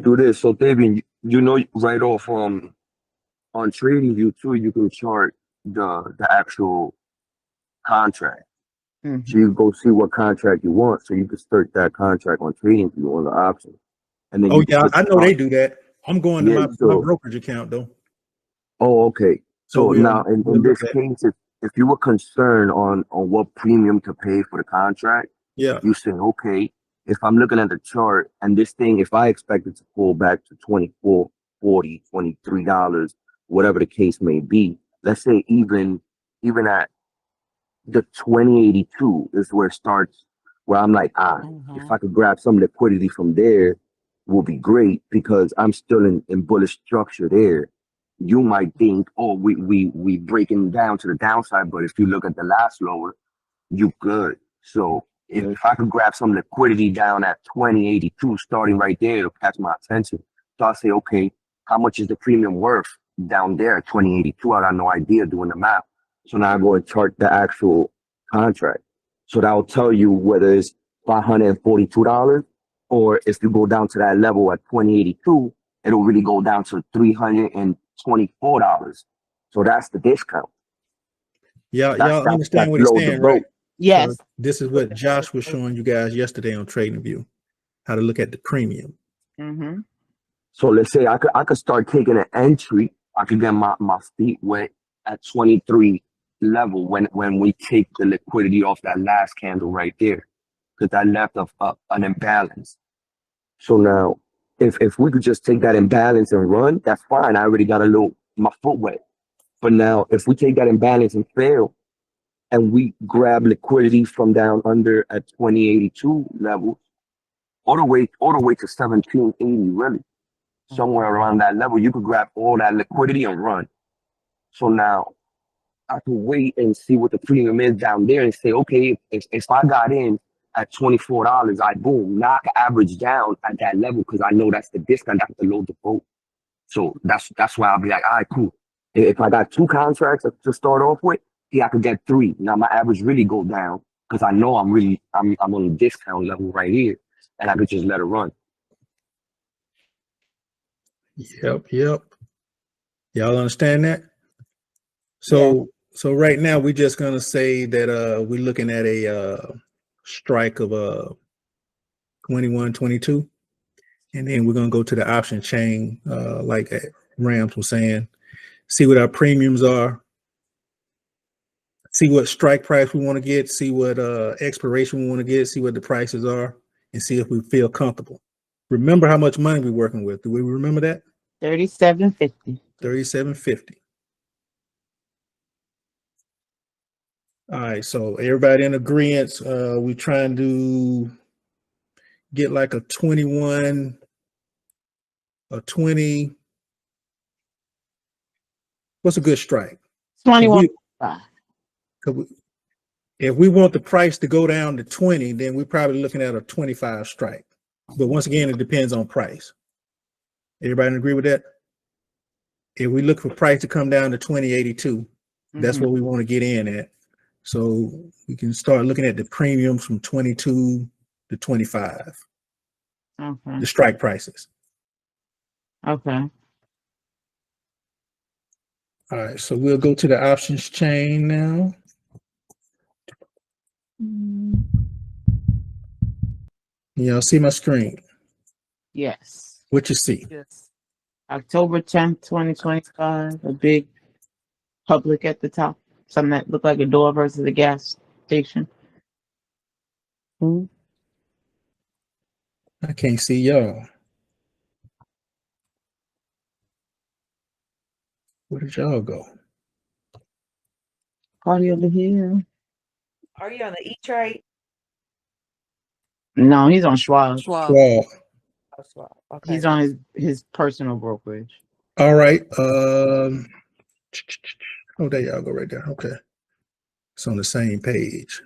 Do this. So David, right off on TradingView too, you can chart the actual contract. So you go see what contract you want. So you can start that contract on TradingView on the option. And then I know they do that. I'm going to my brokerage account though. Oh, okay. So now in this case, if you were concerned on what premium to pay for the contract, you say, okay, if I'm looking at the chart and this thing, if I expect it to pull back to $24, $40, $23, whatever the case may be, let's say even at the 2082 is where it starts, where I'm like, if I could grab some liquidity from there, will be great because I'm still in bullish structure there. You might think, oh, we breaking down to the downside, but if you look at the last lower, you good. So if I could grab some liquidity down at 2082, starting right there, it'll catch my attention. So I'll say, okay, how much is the premium worth down there at 2082? I got no idea doing the math. So now I go and chart the actual contract. So that'll tell you whether it's $542, or if you go down to that level at 2082, it'll really go down to $324. So that's the discount. Y'all That's understand what he's below the saying, right? boat. Yes. So this is what Josh was showing you guys yesterday on TradingView, how to look at the premium. Mm-hmm. So let's say I could start taking an entry. I could get my feet wet at 23 level when we take the liquidity off that last candle right there, because that left an imbalance. So now if we could just take that imbalance and run, that's fine. I already got my foot wet. But now if we take that imbalance and fail, and we grab liquidity from down under at 2082 level, all the way to 1780, really. Somewhere around that level, you could grab all that liquidity and run. So now I can wait and see what the premium is down there and say, okay, if I got in at $24, I boom, now I can average down at that level because I know that's the discount, that's the load the boat. So that's why I'll be like, all right, cool. If I got 2 contracts to start off with, yeah, I could get 3. Now my average really go down because I know I'm on a discount level right here, and I could just let it run. Yep. Y'all understand that? So right now we're just gonna say that we're looking at a strike of 21, 22, and then we're gonna go to the option chain, like Rams was saying, see what our premiums are, see what strike price we want to get, see what expiration we want to get, see what the prices are, and see if we feel comfortable. Remember how much money we're working with. Do we remember that? $37.50. $37.50. All right, so everybody in agreement, we trying to get like a 21, a 20. What's a good strike? 21. If we want the price to go down to 20, then we're probably looking at a 25 strike. But once again, it depends on price. Everybody agree with that? If we look for price to come down to 2082, that's what we want to get in at. So we can start looking at the premiums from 22 to 25. Okay. The strike prices. Okay. All right, so we'll go to the options chain now. Y'all see my screen? Yes. What you see? Yes. October 10th, 2025. A big public at the top. Something that looked like a door versus a gas station. I can't see y'all. Where did y'all go? Party over here. Are you on the E-Trade? No, he's on Schwab. Schwab. Oh, Schwab. Okay. He's on his personal brokerage. All right. Oh, there y'all go right there. Okay. It's on the same page.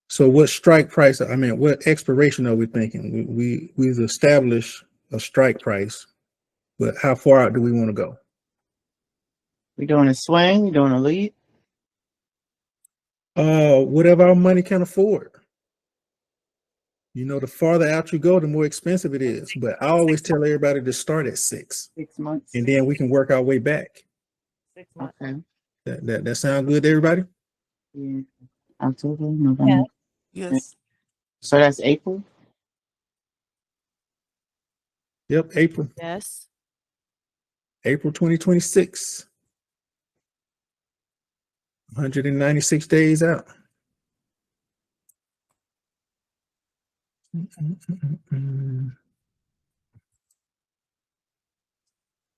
So what strike price, what expiration are we thinking? We've established a strike price, but how far out do we want to go? We doing a swing? We doing a lead? Whatever our money can afford. You know, the farther out you go, the more expensive it is. But I always tell everybody to start at 6. 6 months. And then we can work our way back. 6 months. Okay. That sound good to everybody? Yeah. October, November. Yes. So that's April? Yep, April. Yes. April 2026. 196 days out.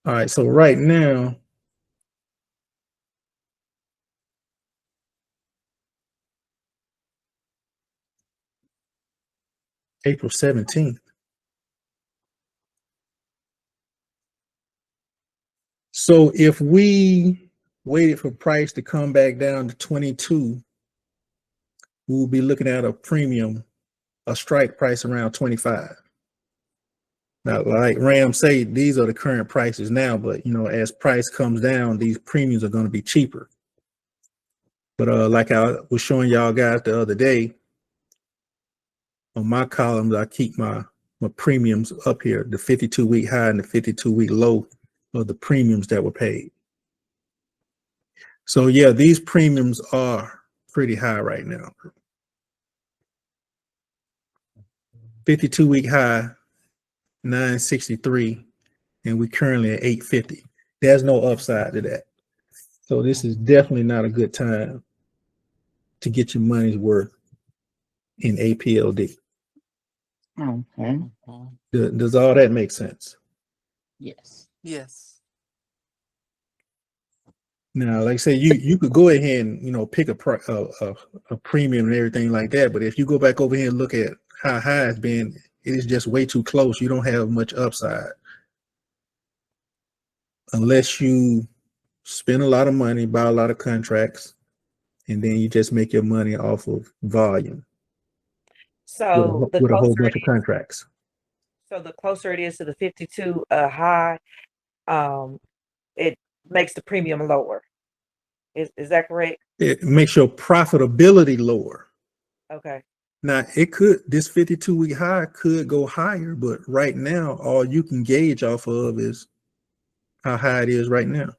All right, so right now, April 17th. So if we waited for price to come back down to 22, we will be looking at a premium, a strike price around 25. Now, like Ram say, these are the current prices now, but you know, as price comes down, these premiums are going to be cheaper. But like I was showing y'all guys the other day, on my columns, I keep my premiums up here, the 52-week high and the 52-week low of the premiums that were paid. So yeah, these premiums are pretty high right now. 52-week high, 963, and we're currently at 850. There's no upside to that. So this is definitely not a good time to get your money's worth in APLD. Okay. Does all that make sense? Yes. Yes. Now, like I say, you could go ahead and, you know, pick a premium and everything like that. But if you go back over here and look at how high it's been, it is just way too close. You don't have much upside unless you spend a lot of money, buy a lot of contracts, and then you just make your money off of volume So the with a whole closer bunch of contracts. so the closer it is to the 52 high, it makes the premium lower. Is that correct? It makes your profitability lower. Okay. Now, this 52-week high could go higher, but right now, all you can gauge off of is how high it is right now.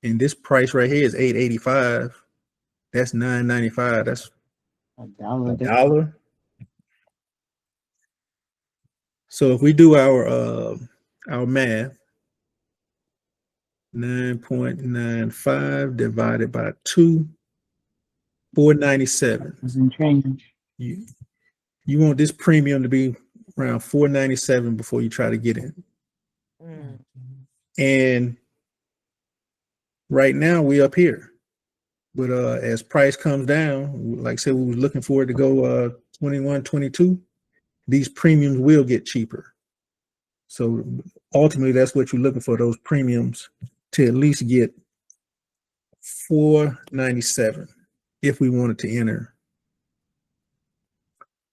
And this price right here is $8.85. That's $9.95. That's $1. So if we do our math, 9.95 divided by 2, 497. Doesn't change. You want this premium to be around 497 before you try to get in. And right now we up here. But as price comes down, like I said, we were looking for it to go 21, 22. These premiums will get cheaper. So ultimately, that's what you're looking for, those premiums to at least get 497 if we wanted to enter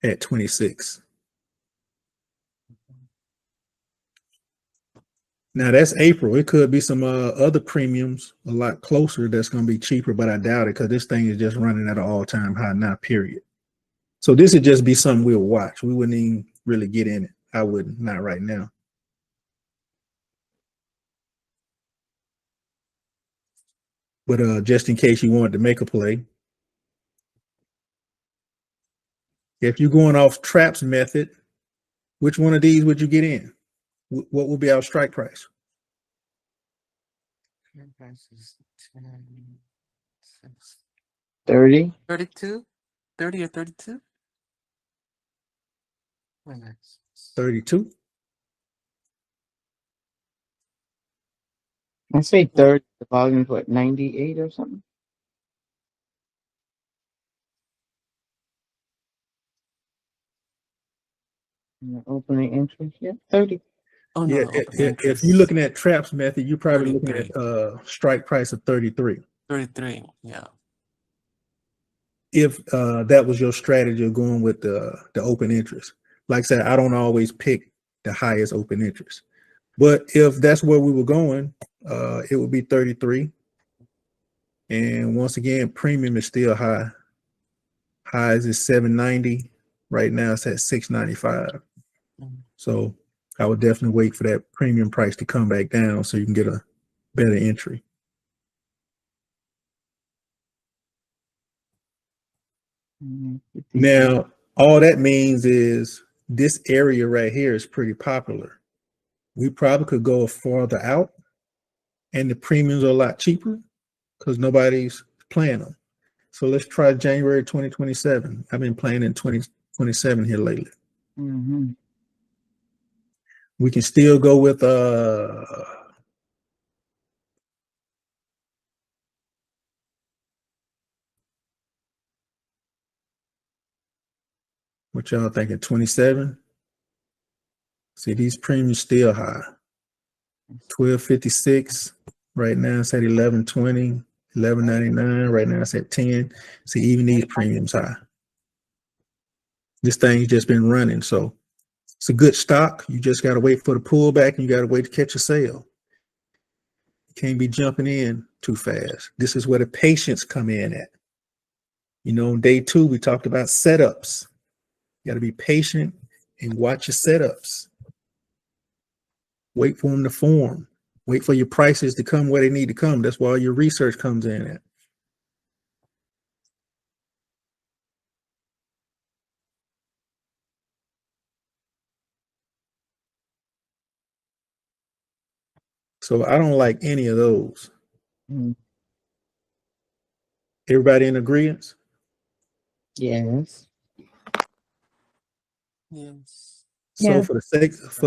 at 26. Now that's April. It could be some other premiums a lot closer that's going to be cheaper, but I doubt it because this thing is just running at an all-time high now, period. So this would just be something we'll watch. We wouldn't even really get in it. I wouldn't, not right now. But just in case you wanted to make a play, if you're going off Trapp's method, which one of these would you get in? What would be our strike price? 30. 32? 30 or 32? 32. I say 30. The volume is what, 98 or something? And the opening interest, yeah, 30. Oh no, Yeah, if you're looking at Trapp's method, you're probably looking at strike price of 33. 33, yeah. If that was your strategy of going with the open interest. Like I said, I don't always pick the highest open interest. But if that's where we were going, it would be 33. And once again, premium is still high. Highs is 790. Right now it's at 695. So I would definitely wait for that premium price to come back down so you can get a better entry. Now, all that means is this area right here is pretty popular. We probably could go farther out and the premiums are a lot cheaper because nobody's playing them. So let's try January 2027. I've been playing in 2027 here lately. We can still go with what y'all thinking, 27? See, these premiums still high. 1256. Right now it's at 1120, 1199. Right now it's at 10. See, even these premiums high. This thing's just been running. So It's a good stock. You just got to wait for the pullback and you got to wait to catch a sale. You can't be jumping in too fast. This is where the patience come in at. You know, on day 2, we talked about setups. You got to be patient and watch your setups. Wait for them to form. Wait for your prices to come where they need to come. That's why all your research comes in at. So I don't like any of those. Everybody in agreement? Yes. Yes. So Yeah. for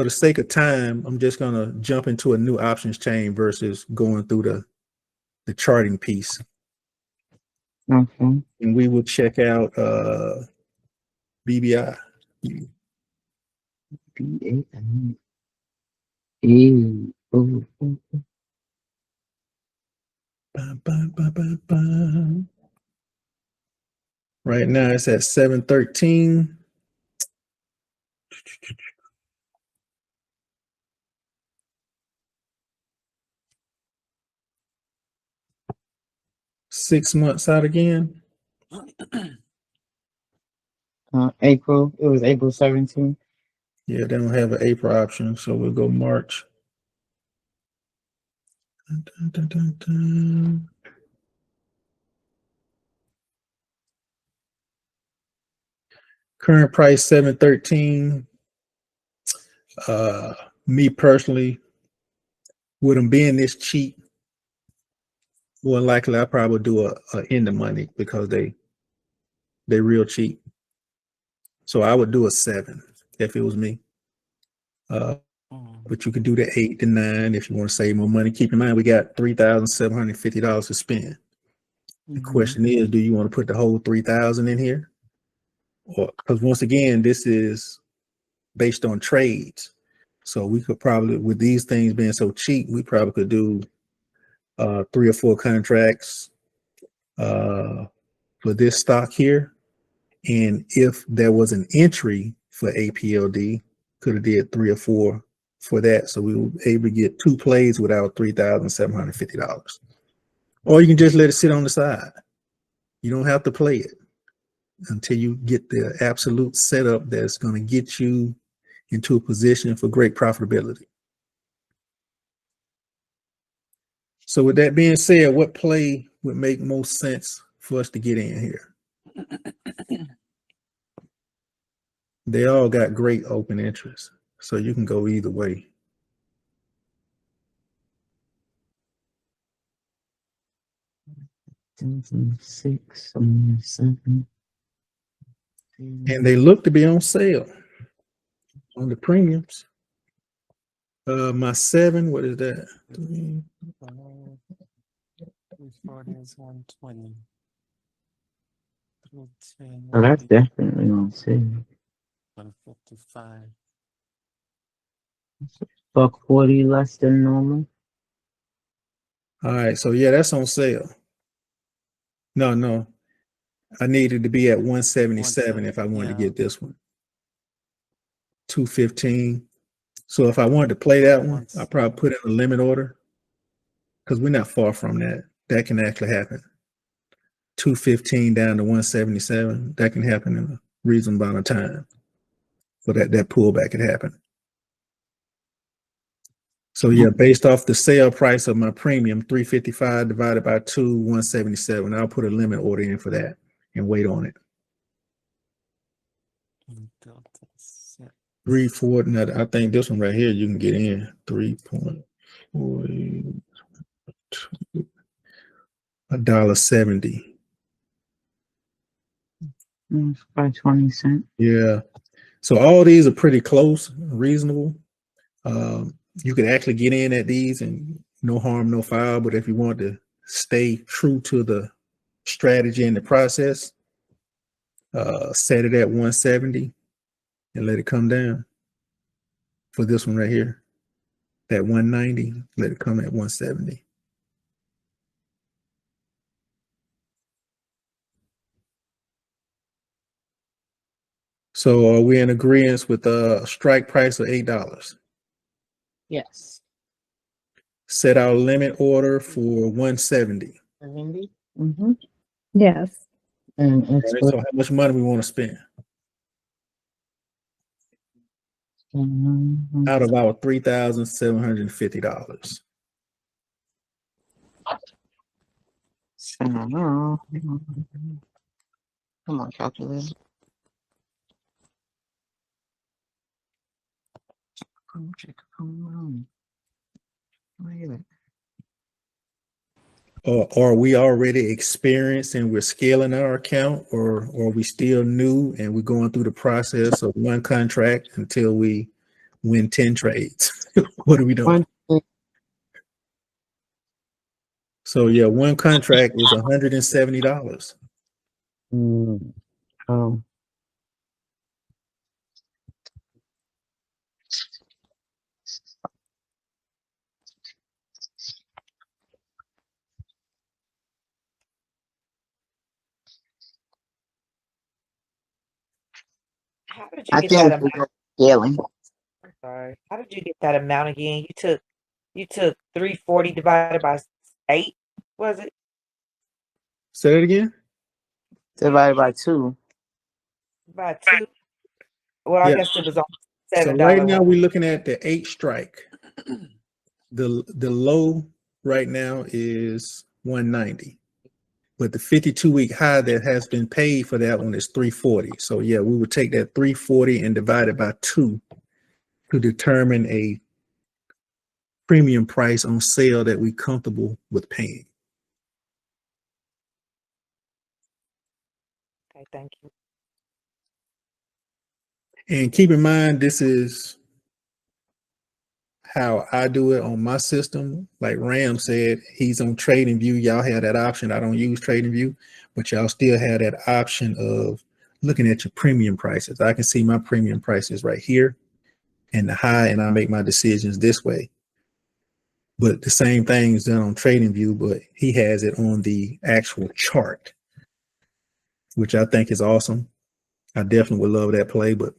the sake of time, I'm just gonna jump into a new options chain versus going through the charting piece. Okay. And we will check out BBI. Right now it's at 713. Six months out again. April. It was April 17th. Yeah, they don't have an April option, so we'll go March. Dun, dun, dun, dun. Current price 713. Me personally, with them being this cheap, more likely I probably do a in the money because they're real cheap. So I would do a 7 if it was me. But you could do the 8 to 9 if you want to save more money. Keep in mind we got $3,750 to spend. The question is, do you want to put the whole 3,000 in here? Or because once again, this is based on trades. So we could probably, with these things being so cheap, we probably could do 3 or 4 contracts for this stock here. And if there was an entry for APLD, could have did 3 or 4 for that. So we were able to get 2 plays without $3,750. Or you can just let it sit on the side. You don't have to play it until you get the absolute setup that's going to get you into a position for great profitability. So with that being said, what play would make most sense for us to get in here? They all got great open interest, so you can go either way. Six, 7. And they look to be on sale on the premiums. My 7, what is that? 340 is 120. 310, Oh, that's definitely on sale. 155. $140 less than normal. All right, so yeah, that's on sale. No, I needed to be at 177 if I wanted to get this one. 215. So if I wanted to play that one, I probably put in a limit order because we're not far from that. That can actually happen. 215 down to 177. That can happen in a reasonable amount of time. So that pullback could happen. So yeah, based off the sale price of my premium, 355 divided by 2, 177. I'll put a limit order in for that and wait on it. 3, 4. Now I think this one right here you can get in 3.4. $1.70. By 20 cents. Yeah. So all these are pretty close, reasonable. You could actually get in at these and no harm, no foul. But if you want to stay true to the strategy and the process, set it at 170 and let it come down. For this one right here, that 190, let it come at 170. So are we in agreement with a strike price of $8? Yes. Set our limit order for 170. 70. Mm-hmm. Yes. And All right, so how much money we want to spend out of our $3,750? Come on, calculator. Or are we already experienced and we're scaling our account, or are we still new and we're going through the process of one contract until we win 10 trades? What are we doing? So yeah, one contract is $170. How did you I get think that we amount? should go scaling. I'm sorry. How did you get that amount again? You took 340 divided by 8, was it? Say that again. Divided by 2. By 2? Well, I Yeah. guess it was on So $7 right now one. we're looking at the 8 strike. The low right now is 190. But the 52-week high that has been paid for that one is 340. So yeah, we would take that 340 and divide it by 2 to determine a premium price on sale that we're comfortable with paying. Okay, thank you. And keep in mind, this is how I do it on my system. Like Ram said, he's on TradingView. Y'all have that option. I don't use TradingView, but y'all still have that option of looking at your premium prices. I can see my premium prices right here and the high, and I make my decisions this way. But the same thing is done on TradingView, but he has it on the actual chart, which I think is awesome. I definitely would love that play, but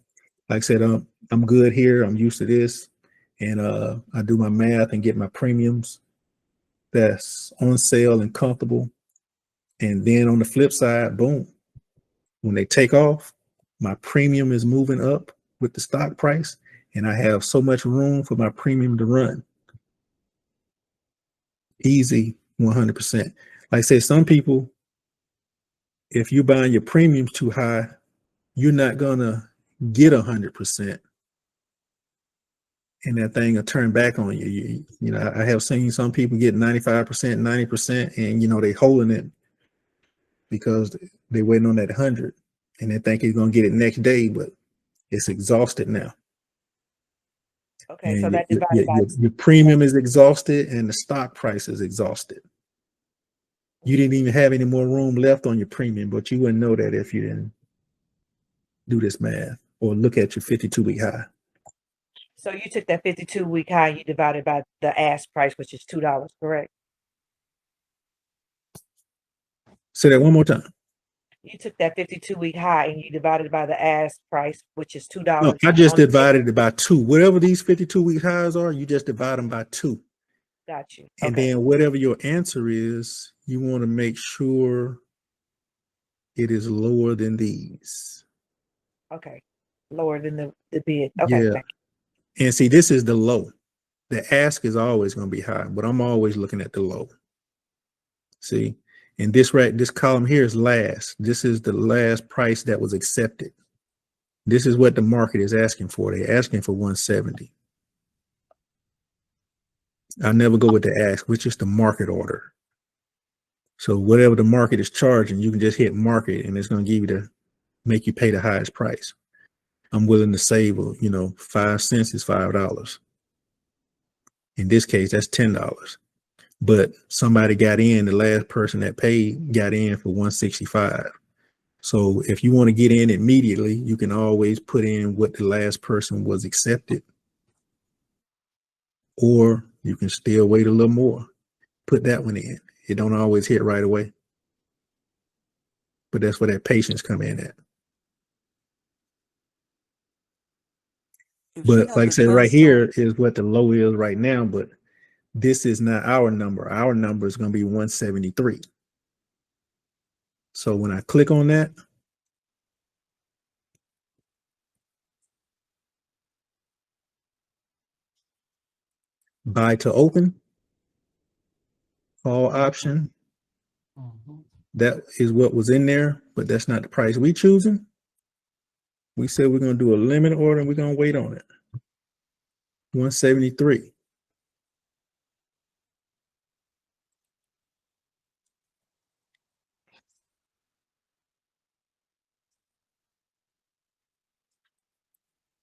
like I said, I'm good here. I'm used to this, and I do my math and get my premiums that's on sale and comfortable. And then on the flip side, boom, when they take off, my premium is moving up with the stock price, and I have so much room for my premium to run. Easy, 100%. Like I said, some people, if you're buying your premiums too high, you're not gonna get 100%, and that thing will turn back on you. You know, I have seen some people get 95%, 90%, and you know they holding it because they're waiting on that 100, and they think he's gonna get it next day, but it's exhausted now. Okay, so And that divided by your premium is exhausted, and the stock price is exhausted. You didn't even have any more room left on your premium, but you wouldn't know that if you didn't do this math or look at your 52-week high. So you took that 52-week high and you divided by the ask price, which is $2, correct? Say that one more time. You took that 52-week high and you divided it by the ask price, which is $2. No, I just divided it by 2. Whatever these 52-week highs are, you just divide them by 2. Got you. And Okay. then whatever your answer is, you want to make sure it is lower than these. Okay. Lower than the bid. Okay. Yeah. Thank you. And see, this is the low. The ask is always going to be high, but I'm always looking at the low. See, and this column here is last. This is the last price that was accepted. This is what the market is asking for. They're asking for 170. I never go with the ask, which is the market order. So whatever the market is charging, you can just hit market and it's going to give you make you pay the highest price. I'm willing to save, 5 cents is $5. In this case, that's $10. But somebody got in, the last person that paid got in for 165. So if you want to get in immediately, you can always put in what the last person was accepted. Or you can still wait a little more. Put that one in. It don't always hit right away. But that's where that patience come in at. But like I said, right here is what the low is right now, but this is not our number. Our number is going to be 173. So when I click on that, buy to open, all option, that is what was in there, but that's not the price we choosing. We said we're going to do a limit order and we're going to wait on it. 173.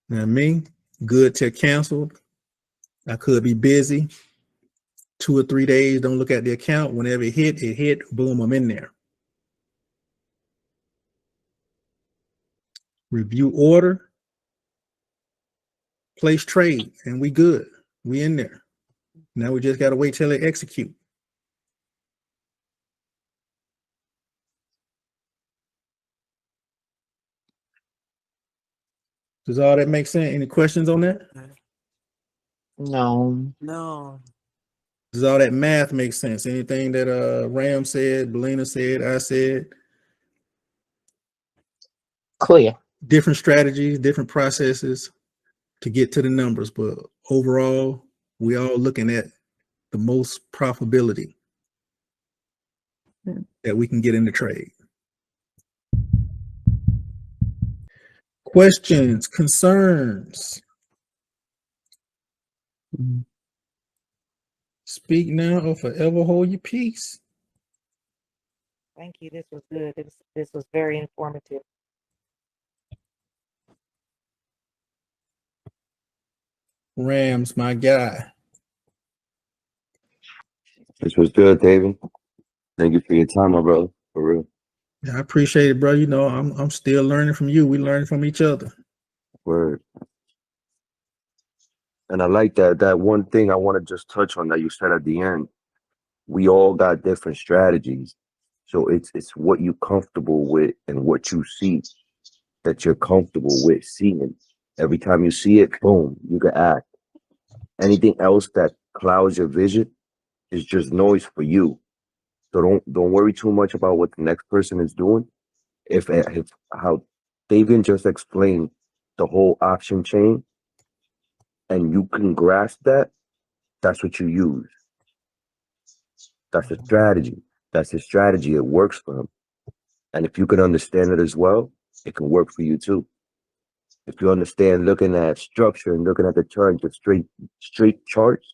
Now me, good till canceled. I could be busy. 2 or 3 days, don't look at the account. Whenever it hit, boom, I'm in there. Review order, place trade, and we good. We in there. Now we just got to wait till they execute. Does all that make sense? Any questions on that? No. No. Does all that math make sense? Anything that Ram said, Belina said, I said? Clear. Different strategies, different processes to get to the numbers, but overall, we all looking at the most profitability that we can get in the trade. Questions, concerns? Speak now or forever hold your peace. Thank you. This was good. This was very informative. Rams, my guy. This was good, David. Thank you for your time, my brother. For real. Yeah, I appreciate it, bro. You know, I'm still learning from you. We learning from each other. Word. And I like that one thing I want to just touch on that you said at the end. We all got different strategies. So it's what you're comfortable with and what you see that you're comfortable with seeing. Every time you see it, boom, you can act. Anything else that clouds your vision is just noise for you. So don't worry too much about what the next person is doing. If how David just explained the whole option chain, and you can grasp that, that's what you use. That's a strategy. That's his strategy. It works for him. And if you can understand it as well, it can work for you too. If you understand looking at structure and looking at the chart, the straight charts,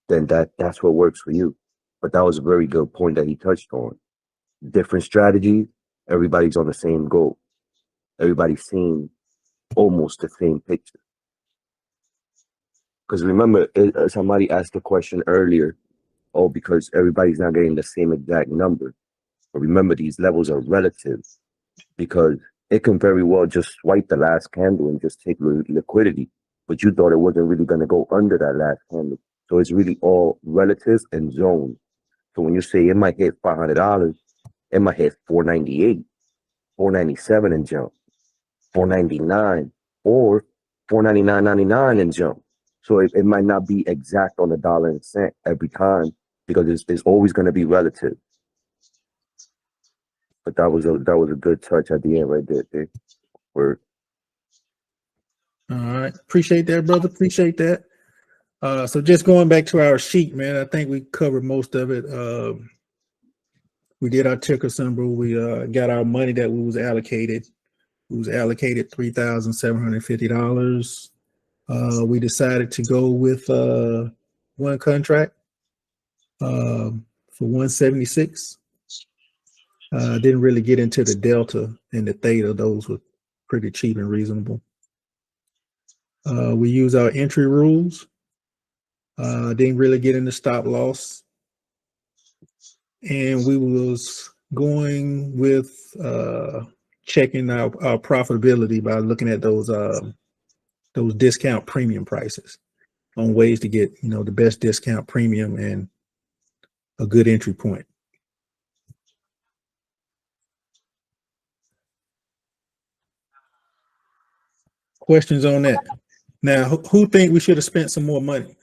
then that's what works for you. But that was a very good point that he touched on. Different strategies, everybody's on the same goal. Everybody's seeing almost the same picture. Because remember, somebody asked the question earlier, oh, because everybody's not getting the same exact number. But remember, these levels are relative, because it can very well just swipe the last candle and just take liquidity, but you thought it wasn't really going to go under that last candle. So it's really all relative and zone. So when you say it might hit $500, it might hit 498, 497 and jump, 499, or 499.99 and jump. So it might not be exact on the dollar and cent every time, because it's always going to be relative. But that was a good touch at the end right there, Dave. Word. All right. Appreciate that, brother. Appreciate that. So just going back to our sheet, man, I think we covered most of it. We did our ticker symbol. We got our money that we was allocated. We was allocated $3,750. We decided to go with one contract for 176. Didn't really get into the delta and the theta. Those were pretty cheap and reasonable. We use our entry rules. Didn't really get into stop loss. And we was going with checking our profitability by looking at those discount premium prices on ways to get, you know, the best discount premium and a good entry point. Questions on that? Now, who think we should have spent some more money?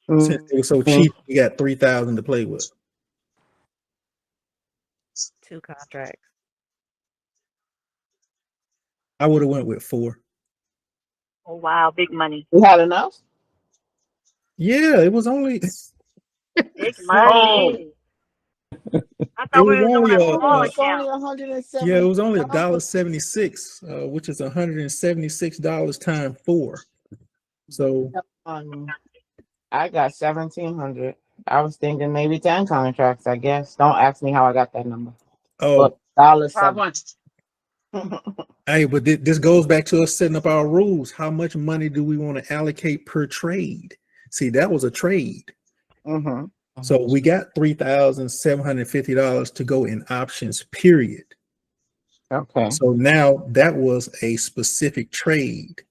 Since it was so cheap, we got 3,000 to play with. 2 contracts. I would have went with 4. Oh wow, big money. We had enough? Yeah, it was only Big money. I it thought we was was doing only a a small It's only account. $170. yeah, it was only $1.76, which is $176 times 4. So I got 1,700. I was thinking maybe 10 contracts, I guess. Don't ask me how I got that number. oh, But $1.70. hey, but this goes back to us setting up our rules. How much money do we want to allocate per trade? See, that was a trade. So we got $3,750 to go in options, period. Okay. So now that was a specific trade.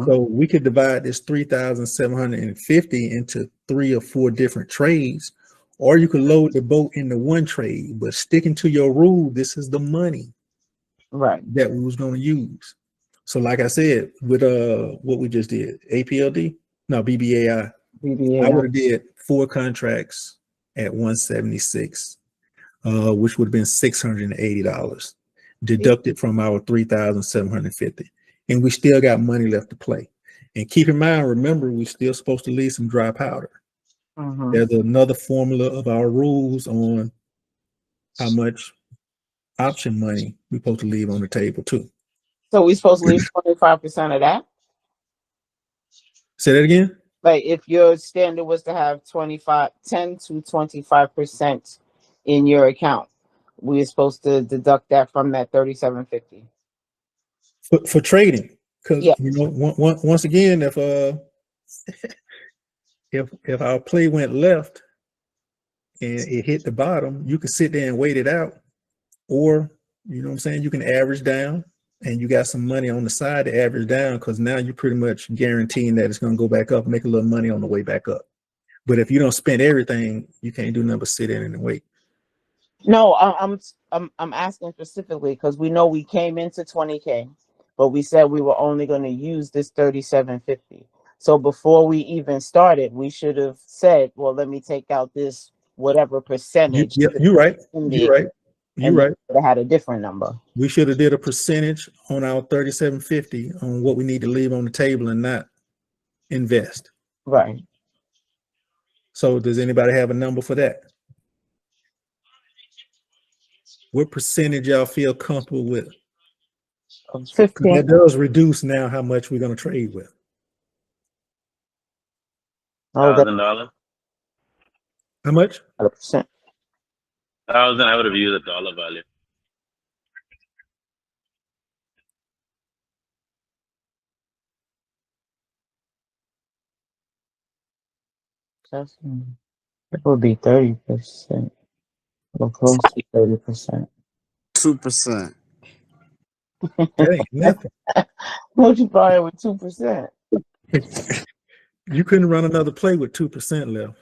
So we could divide this 3,750 into 3 or 4 different trades, or you could load the boat into one trade. But sticking to your rule, this is the money that we was going to use. So like I said, with what we just did, APLD, no, BBAI. I would have did 4 contracts at 176, which would have been $680 deducted from our 3,750. And we still got money left to play. And keep in mind, remember, we're still supposed to leave some dry powder. There's another formula of our rules on how much option money we're supposed to leave on the table too. So we're supposed to leave 25% of that? Say that again? Like if your standard was to have 10 to 25% in your account, we're supposed to deduct that from that 3,750. For trading, because you know, once again, if our play went left and it hit the bottom, you can sit there and wait it out, or you know what I'm saying, you can average down, and you got some money on the side to average down, because now you're pretty much guaranteeing that it's going to go back up, make a little money on the way back up. But if you don't spend everything, you can't do nothing but sit in and wait. No, I'm asking specifically because we know we came into 20K, but we said we were only going to use this 3,750. So before we even started, we should have said, well, let me take out this whatever percentage. You're right. You're right. You're right. They had a different number. We should have did a percentage on our 3,750 on what we need to leave on the table and not invest. Right. So does anybody have a number for that? What percentage y'all feel comfortable with? 15. That does reduce now how much we're going to trade with. $1,000. How much? 100%. 1,000. I would have used a dollar value. It would be 30%. Or close to 30%. 2%. That ain't nothing. What you buy with 2%? You couldn't run another play with 2% left.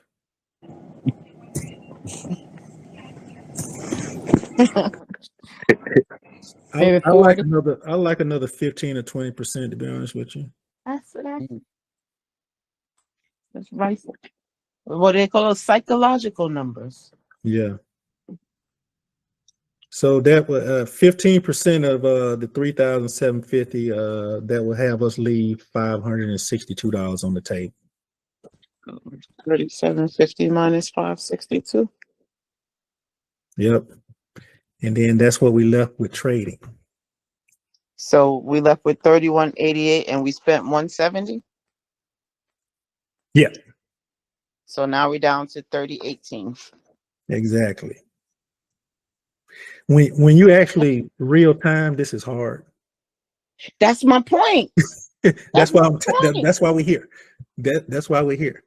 I like another 15 or 20%, to be honest with you. That's right. What they call psychological numbers. Yeah. So that was 15% of the 3,750. That will have us leave $562 on the table. 3,750 minus 562. Yep. And then that's what we left with trading. So we left with 3,188 and we spent 170. Yeah. So now we're down to 3,018. Exactly. When you actually real time, this is hard. That's my point. that's why we're here. That's why we're here.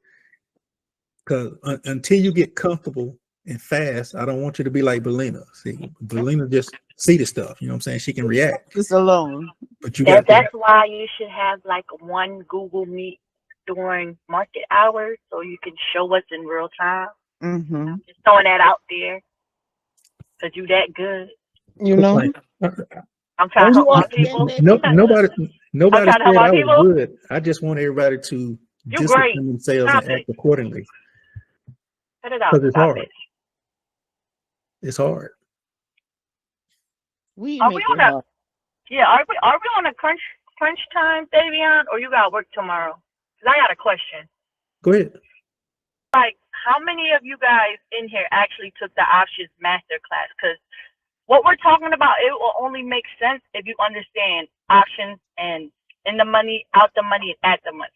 Because until you get comfortable and fast, I don't want you to be like Belina. See, Belina just see the stuff. You know what I'm saying? She can react. Just alone. But you got. That's why you should have like one Google Meet during market hours, so you can show us in real time. I'm just throwing that out there. Cause you that good. You know, I'm trying to help my people. Nobody trying to help said my I was people. good. I just want everybody to You great. discipline themselves Stop and it. act accordingly. Cut it out. Because it's Stop hard. it. It's hard. We Are we make on it a hard. Yeah, are we on a crunch time, Davion, or you got work tomorrow? Because I got a question. Go ahead. Like, how many of you guys in here actually took the options master class? Because what we're talking about, it will only make sense if you understand options and in the money, out the money, and at the money.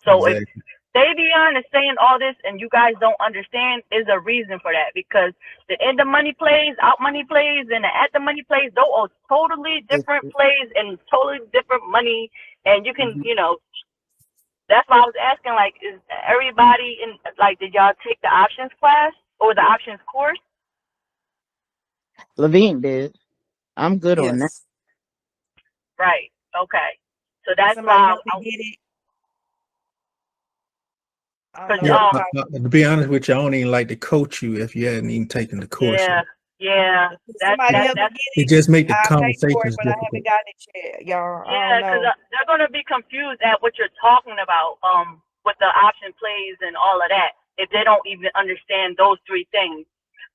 So Exactly. if Davion is saying all this and you guys don't understand, is a reason for that, because the in the money plays, out money plays, and the at the money plays, those are totally different plays and totally different money. And you can, that's why I was asking, like, is everybody in, like, did y'all take the options class or the options course? Levine did. I'm good on that. Yes. Right. Okay. So Can that's somebody why, help me get it? I don't because know. Yeah, to be honest with you, I don't even like to coach you if you hadn't even taken the course yet. yeah, Can somebody help me that's get It just make the I paid for it, conversations but I difficult. haven't gotten it yet, y'all. I yeah, don't because know. they're gonna be confused at what you're talking about, with the option plays and all of that, if they don't even understand those three things.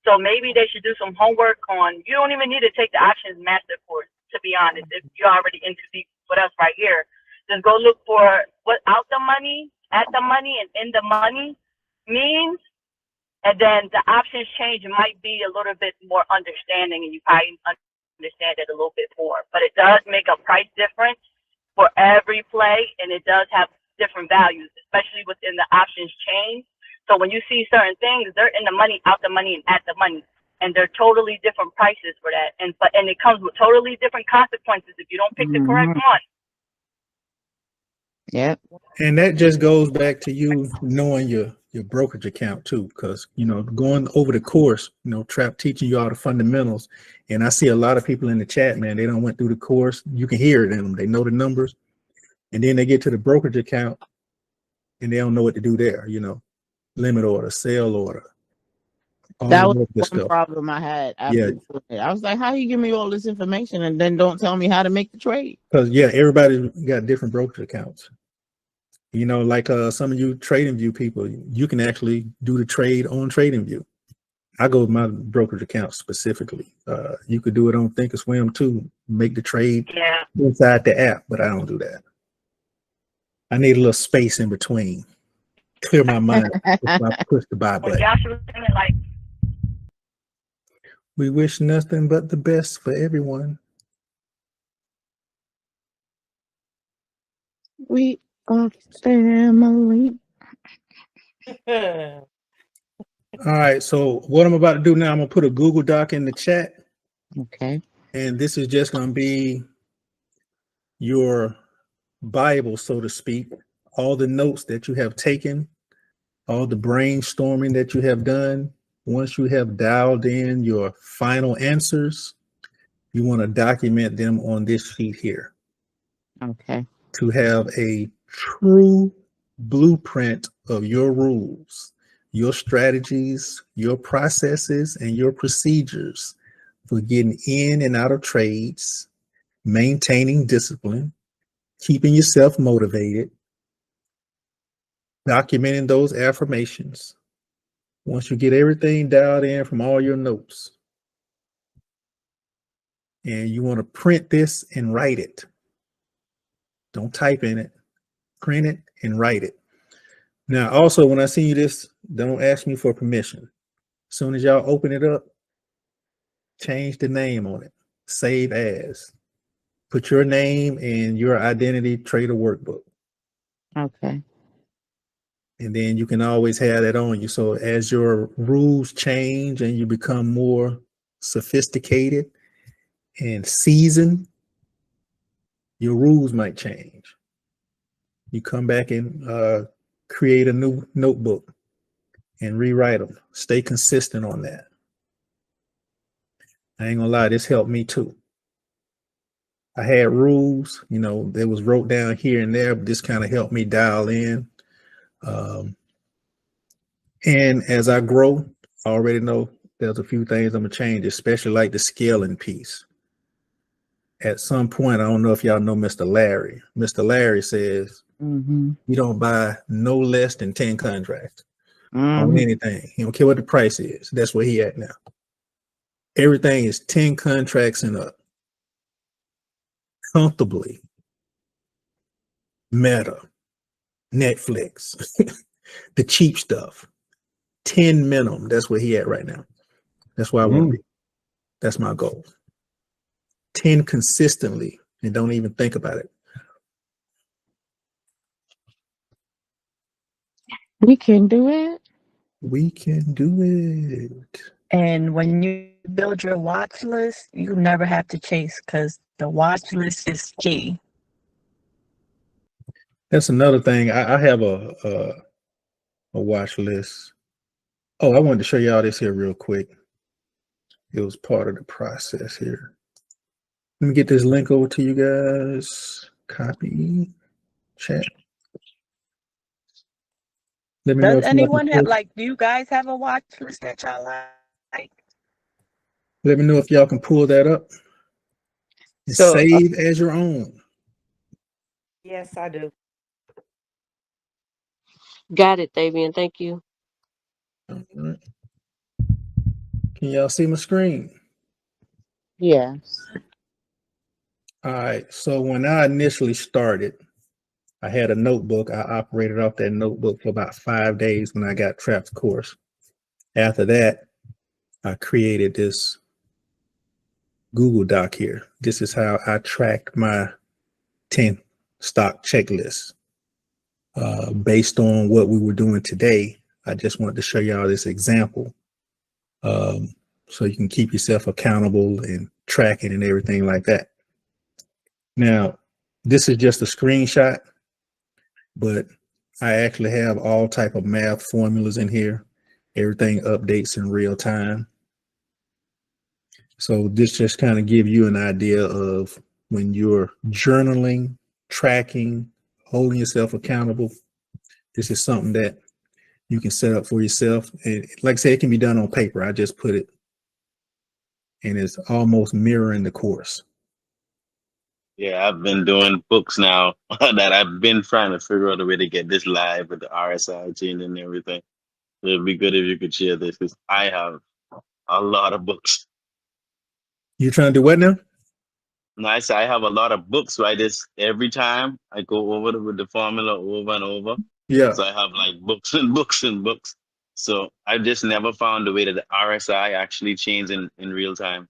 So maybe they should do some homework on. You don't even need to take the options master course, to be honest. If you're already into deep with us right here, just go look for what out the money, at the money, and in the money means. And then the options change might be a little bit more understanding, and you probably understand it a little bit more. But it does make a price difference for every play, and it does have different values, especially within the options chain. So when you see certain things, they're in the money, out the money, and at the money, and they're totally different prices for that. And it comes with totally different consequences if you don't pick the correct one. Yeah. And that just goes back to you knowing your brokerage account too, because going over the course, Trap teaching you all the fundamentals. And I see a lot of people in the chat, man, they don't went through the course. You can hear it in them. They know the numbers, and then they get to the brokerage account and they don't know what to do there. Limit order, sell order, all That the was other one stuff. problem I had Yeah, after doing it. I was like, how you give me all this information and then don't tell me how to make the trade? because everybody got different brokerage accounts. Like some of you TradingView people, you can actually do the trade on TradingView. I go with my brokerage account specifically. You could do it on Thinkorswim too, make the trade inside the app, but I don't do that. I need a little space in between, clear my mind before I push the buy button. We wish nothing but the best for everyone. We are family. All right, so what I'm about to do now, I'm gonna put a Google Doc in the chat. Okay. And this is just gonna be your Bible, so to speak. All the notes that you have taken, all the brainstorming that you have done. Once you have dialed in your final answers, you want to document them on this sheet here. Okay. To have a true blueprint of your rules, your strategies, your processes, and your procedures for getting in and out of trades, maintaining discipline, keeping yourself motivated, documenting those affirmations. Once you get everything dialed in from all your notes, and you want to print this and write it. Don't type in it, print it and write it. Now, also, when I send you this, don't ask me for permission. As soon as y'all open it up, change the name on it, save as. Put your name and your identity trader workbook. Okay. And then you can always have that on you. So as your rules change and you become more sophisticated and seasoned, your rules might change. You come back and create a new notebook and rewrite them. Stay consistent on that. I ain't gonna lie, this helped me too. I had rules, that was wrote down here and there, but this kind of helped me dial in. And as I grow, I already know there's a few things I'm gonna change, especially like the scaling piece. at some point, I don't know if y'all know Mr. Larry. Mr. Larry says Mm-hmm. you don't buy no less than 10 contracts on Mm-hmm. anything. He don't care what the price is. That's where he at now. Everything is 10 contracts and up. Comfortably. Meta, Netflix, the cheap stuff. 10 minimum. That's where he at right now. That's where I want to be. That's my goal. 10 consistently, and don't even think about it. We can do it. We can do it. And when you build your watch list, you never have to chase because the watch list is key. That's another thing. I have a watch list. Oh, I wanted to show y'all this here real quick. It was part of the process here. Let me get this link over to you guys. Copy, chat. Let me know Does if y'all anyone can have, pull, like, do you guys have a watch list that y'all like? let me know if y'all can pull that up and So, save as your own. yes, I do. Got it, Davian. Thank you. All right. Can y'all see my screen? Yes. All right. So when I initially started, I had a notebook. I operated off that notebook for about 5 days when I got trapped course. After that, I created this Google Doc here. This is how I tracked my 10 stock checklist. Based on what we were doing today, I just wanted to show y'all this example so you can keep yourself accountable and tracking and everything like that. Now, this is just a screenshot, but I actually have all type of math formulas in here. Everything updates in real time. So this just kind of give you an idea of when you're journaling, tracking, holding yourself accountable. This is something that you can set up for yourself. And like I said, it can be done on paper. I just put it, and it's almost mirroring the course. Yeah, I've been doing books now that I've been trying to figure out a way to get this live with the RSI chain and everything. So it'd be good if you could share this because I have a lot of books. You trying to do what now? Nice. I have a lot of books, right? This every time I go over with the formula over and over. Yeah. So I have like books and books and books. So I just never found a way that the RSI actually changed in real time.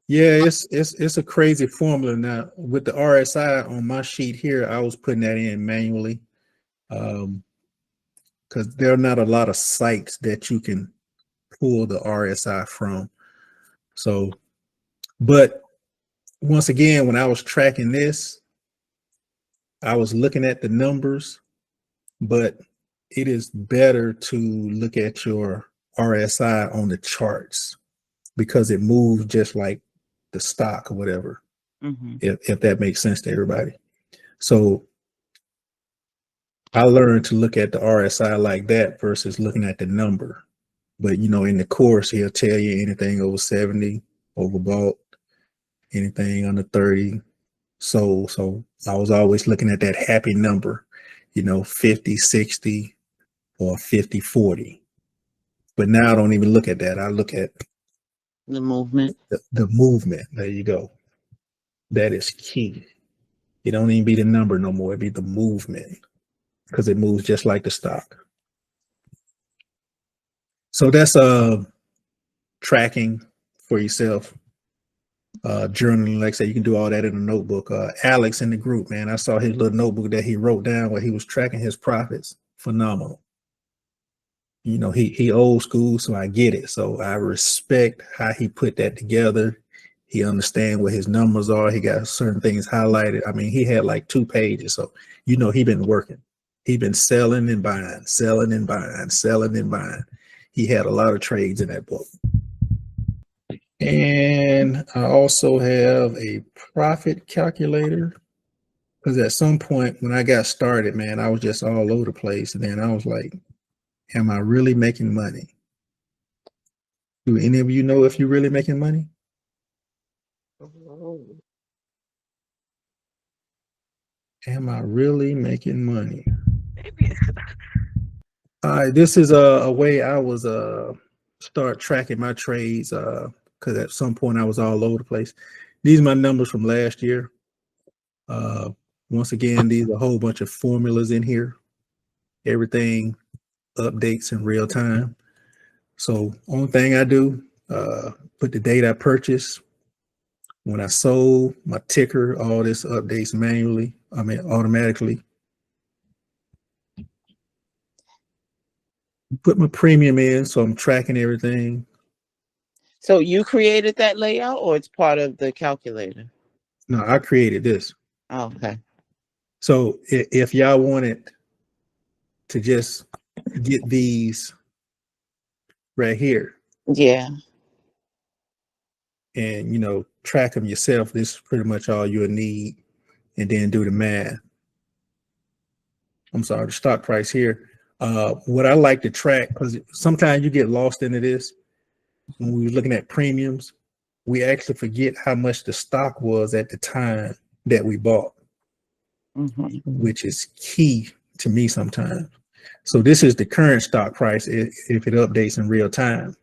Yeah, it's a crazy formula. Now with the RSI on my sheet here, I was putting that in manually because there are not a lot of sites that you can pull the RSI from. So, but once again, when I was tracking this, I was looking at the numbers, but it is better to look at your RSI on the charts because it moves just like the stock or whatever, if that makes sense to everybody. So I learned to look at the RSI like that versus looking at the number. But you know, in the course, he'll tell you anything over 70, overbought, anything under 30. So I was always looking at that happy number, you know, 50, 60 or 50, 40. But now I don't even look at that. I look at The movement. the movement. There you go. That is key. It don't even be the number no more. It be the movement because it moves just like the stock. So that's tracking for yourself. Journaling, like I said, you can do all that in a notebook. Alex in the group, man, I saw his little notebook that he wrote down where he was tracking his profits. Phenomenal. You know, he old school, so I get it. So I respect how he put that together. He understand what his numbers are. He got certain things highlighted. I mean, he had like 2 pages. So, you know, he been working. He been selling and buying, selling and buying, selling and buying. He had a lot of trades in that book. And I also have a profit calculator because at some point when I got started, man, I was just all over the place. And then I was like, am I really making money? Do any of you know if you're really making money? Am I really making money? Maybe. All right, this is a way I was start tracking my trades because at some point I was all over the place. These are my numbers from last year. Once again, these are a whole bunch of formulas in here. Everything updates in real time. So only thing I do, put the date I purchased, when I sold, my ticker, all this updates manually. I mean, automatically. Put my premium in, so I'm tracking everything. So you created that layout, or it's part of the calculator? No, I created this. Oh, okay. So if y'all wanted to just get these right here, Yeah. and track them yourself, this is pretty much all you'll need, and then do the math. I'm sorry, the stock price here. What I like to track, because sometimes you get lost into this. When we were looking at premiums, we actually forget how much the stock was at the time that we bought, which is key to me sometimes. So this is the current stock price if it updates in real time.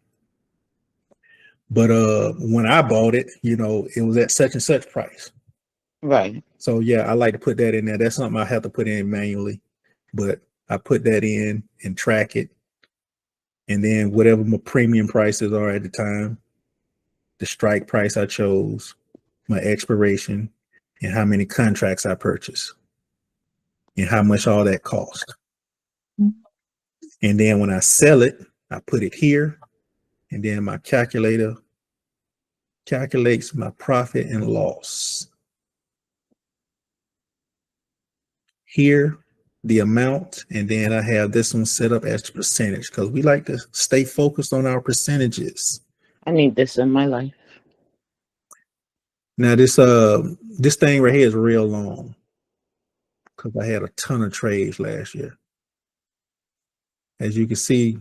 But when I bought it, it was at such and such price. Right. So yeah, I like to put that in there. That's something I have to put in manually, but I put that in and track it. And then whatever my premium prices are at the time, the strike price I chose, my expiration, and how many contracts I purchased, and how much all that cost. And then when I sell it, I put it here, and then my calculator calculates my profit and loss. Here, the amount, and then I have this one set up as percentage because we like to stay focused on our percentages. I need this in my life. Now this thing right here is real long because I had a ton of trades last year. As you can see,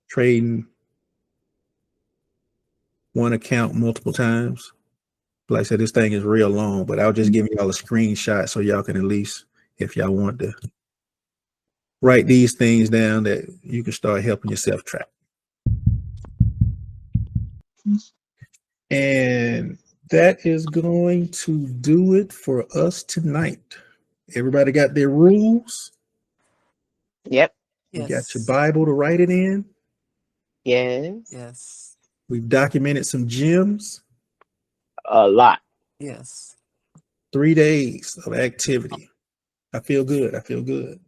trading one account multiple times. Like I said, this thing is real long, but I'll just give y'all a screenshot so y'all can at least, if y'all want to, write these things down that you can start helping yourself track. And that is going to do it for us tonight. Everybody got their rules? Yep. You got your Bible to write it in? Yes. Yes. We've documented some gems. A lot. Yes. 3 days of activity. I feel good. I feel good.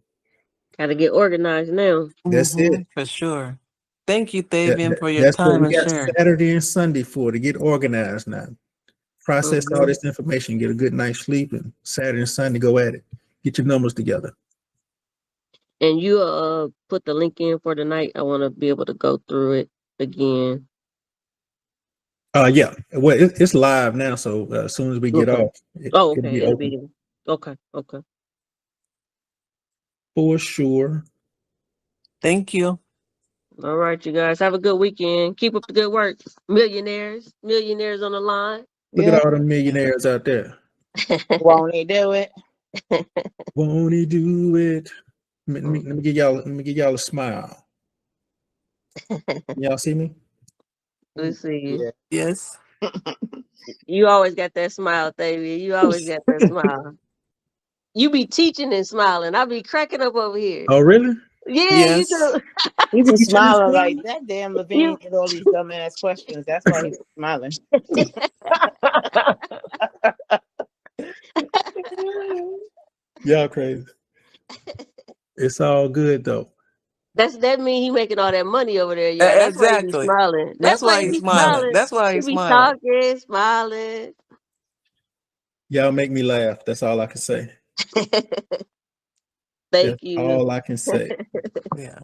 Gotta get organized now. That's it. For sure. Thank you, Fabian, for your That's what time we and got sharing. Saturday and Sunday for, to get organized now. Process all Mhm. this information, get a good night's sleep, and Saturday and Sunday go at it. Get your numbers together. And you put the link in for tonight. I want to be able to go through it again. Yeah. Well, it's live now, so as soon as we get Okay. off, Oh, it'll okay. be It'll open be okay. Okay. for sure. Thank you. All right, you guys. Have a good weekend. Keep up the good work. Millionaires on the line. Look at all the millionaires out there. Won't he do it? Won't he do it? Let me give y'all a smile. Y'all see me? We see you. Yeah. Yes. You always got that smile, baby. You always got that smile. You be teaching and smiling. I be cracking up over here. Oh, really? Yeah, you Yes. do. He be Teaching and smiling like smiling? that damn Levine with all these dumbass questions. That's why he's smiling. Y'all crazy. It's all good though. That mean he making all that money over there, y'all. That's why he be Exactly. smiling. That's why he's smiling. That's why He he's be smiling. talking, smiling. Y'all make me laugh. That's all I can say. Thank That's you. all I can say. Yeah.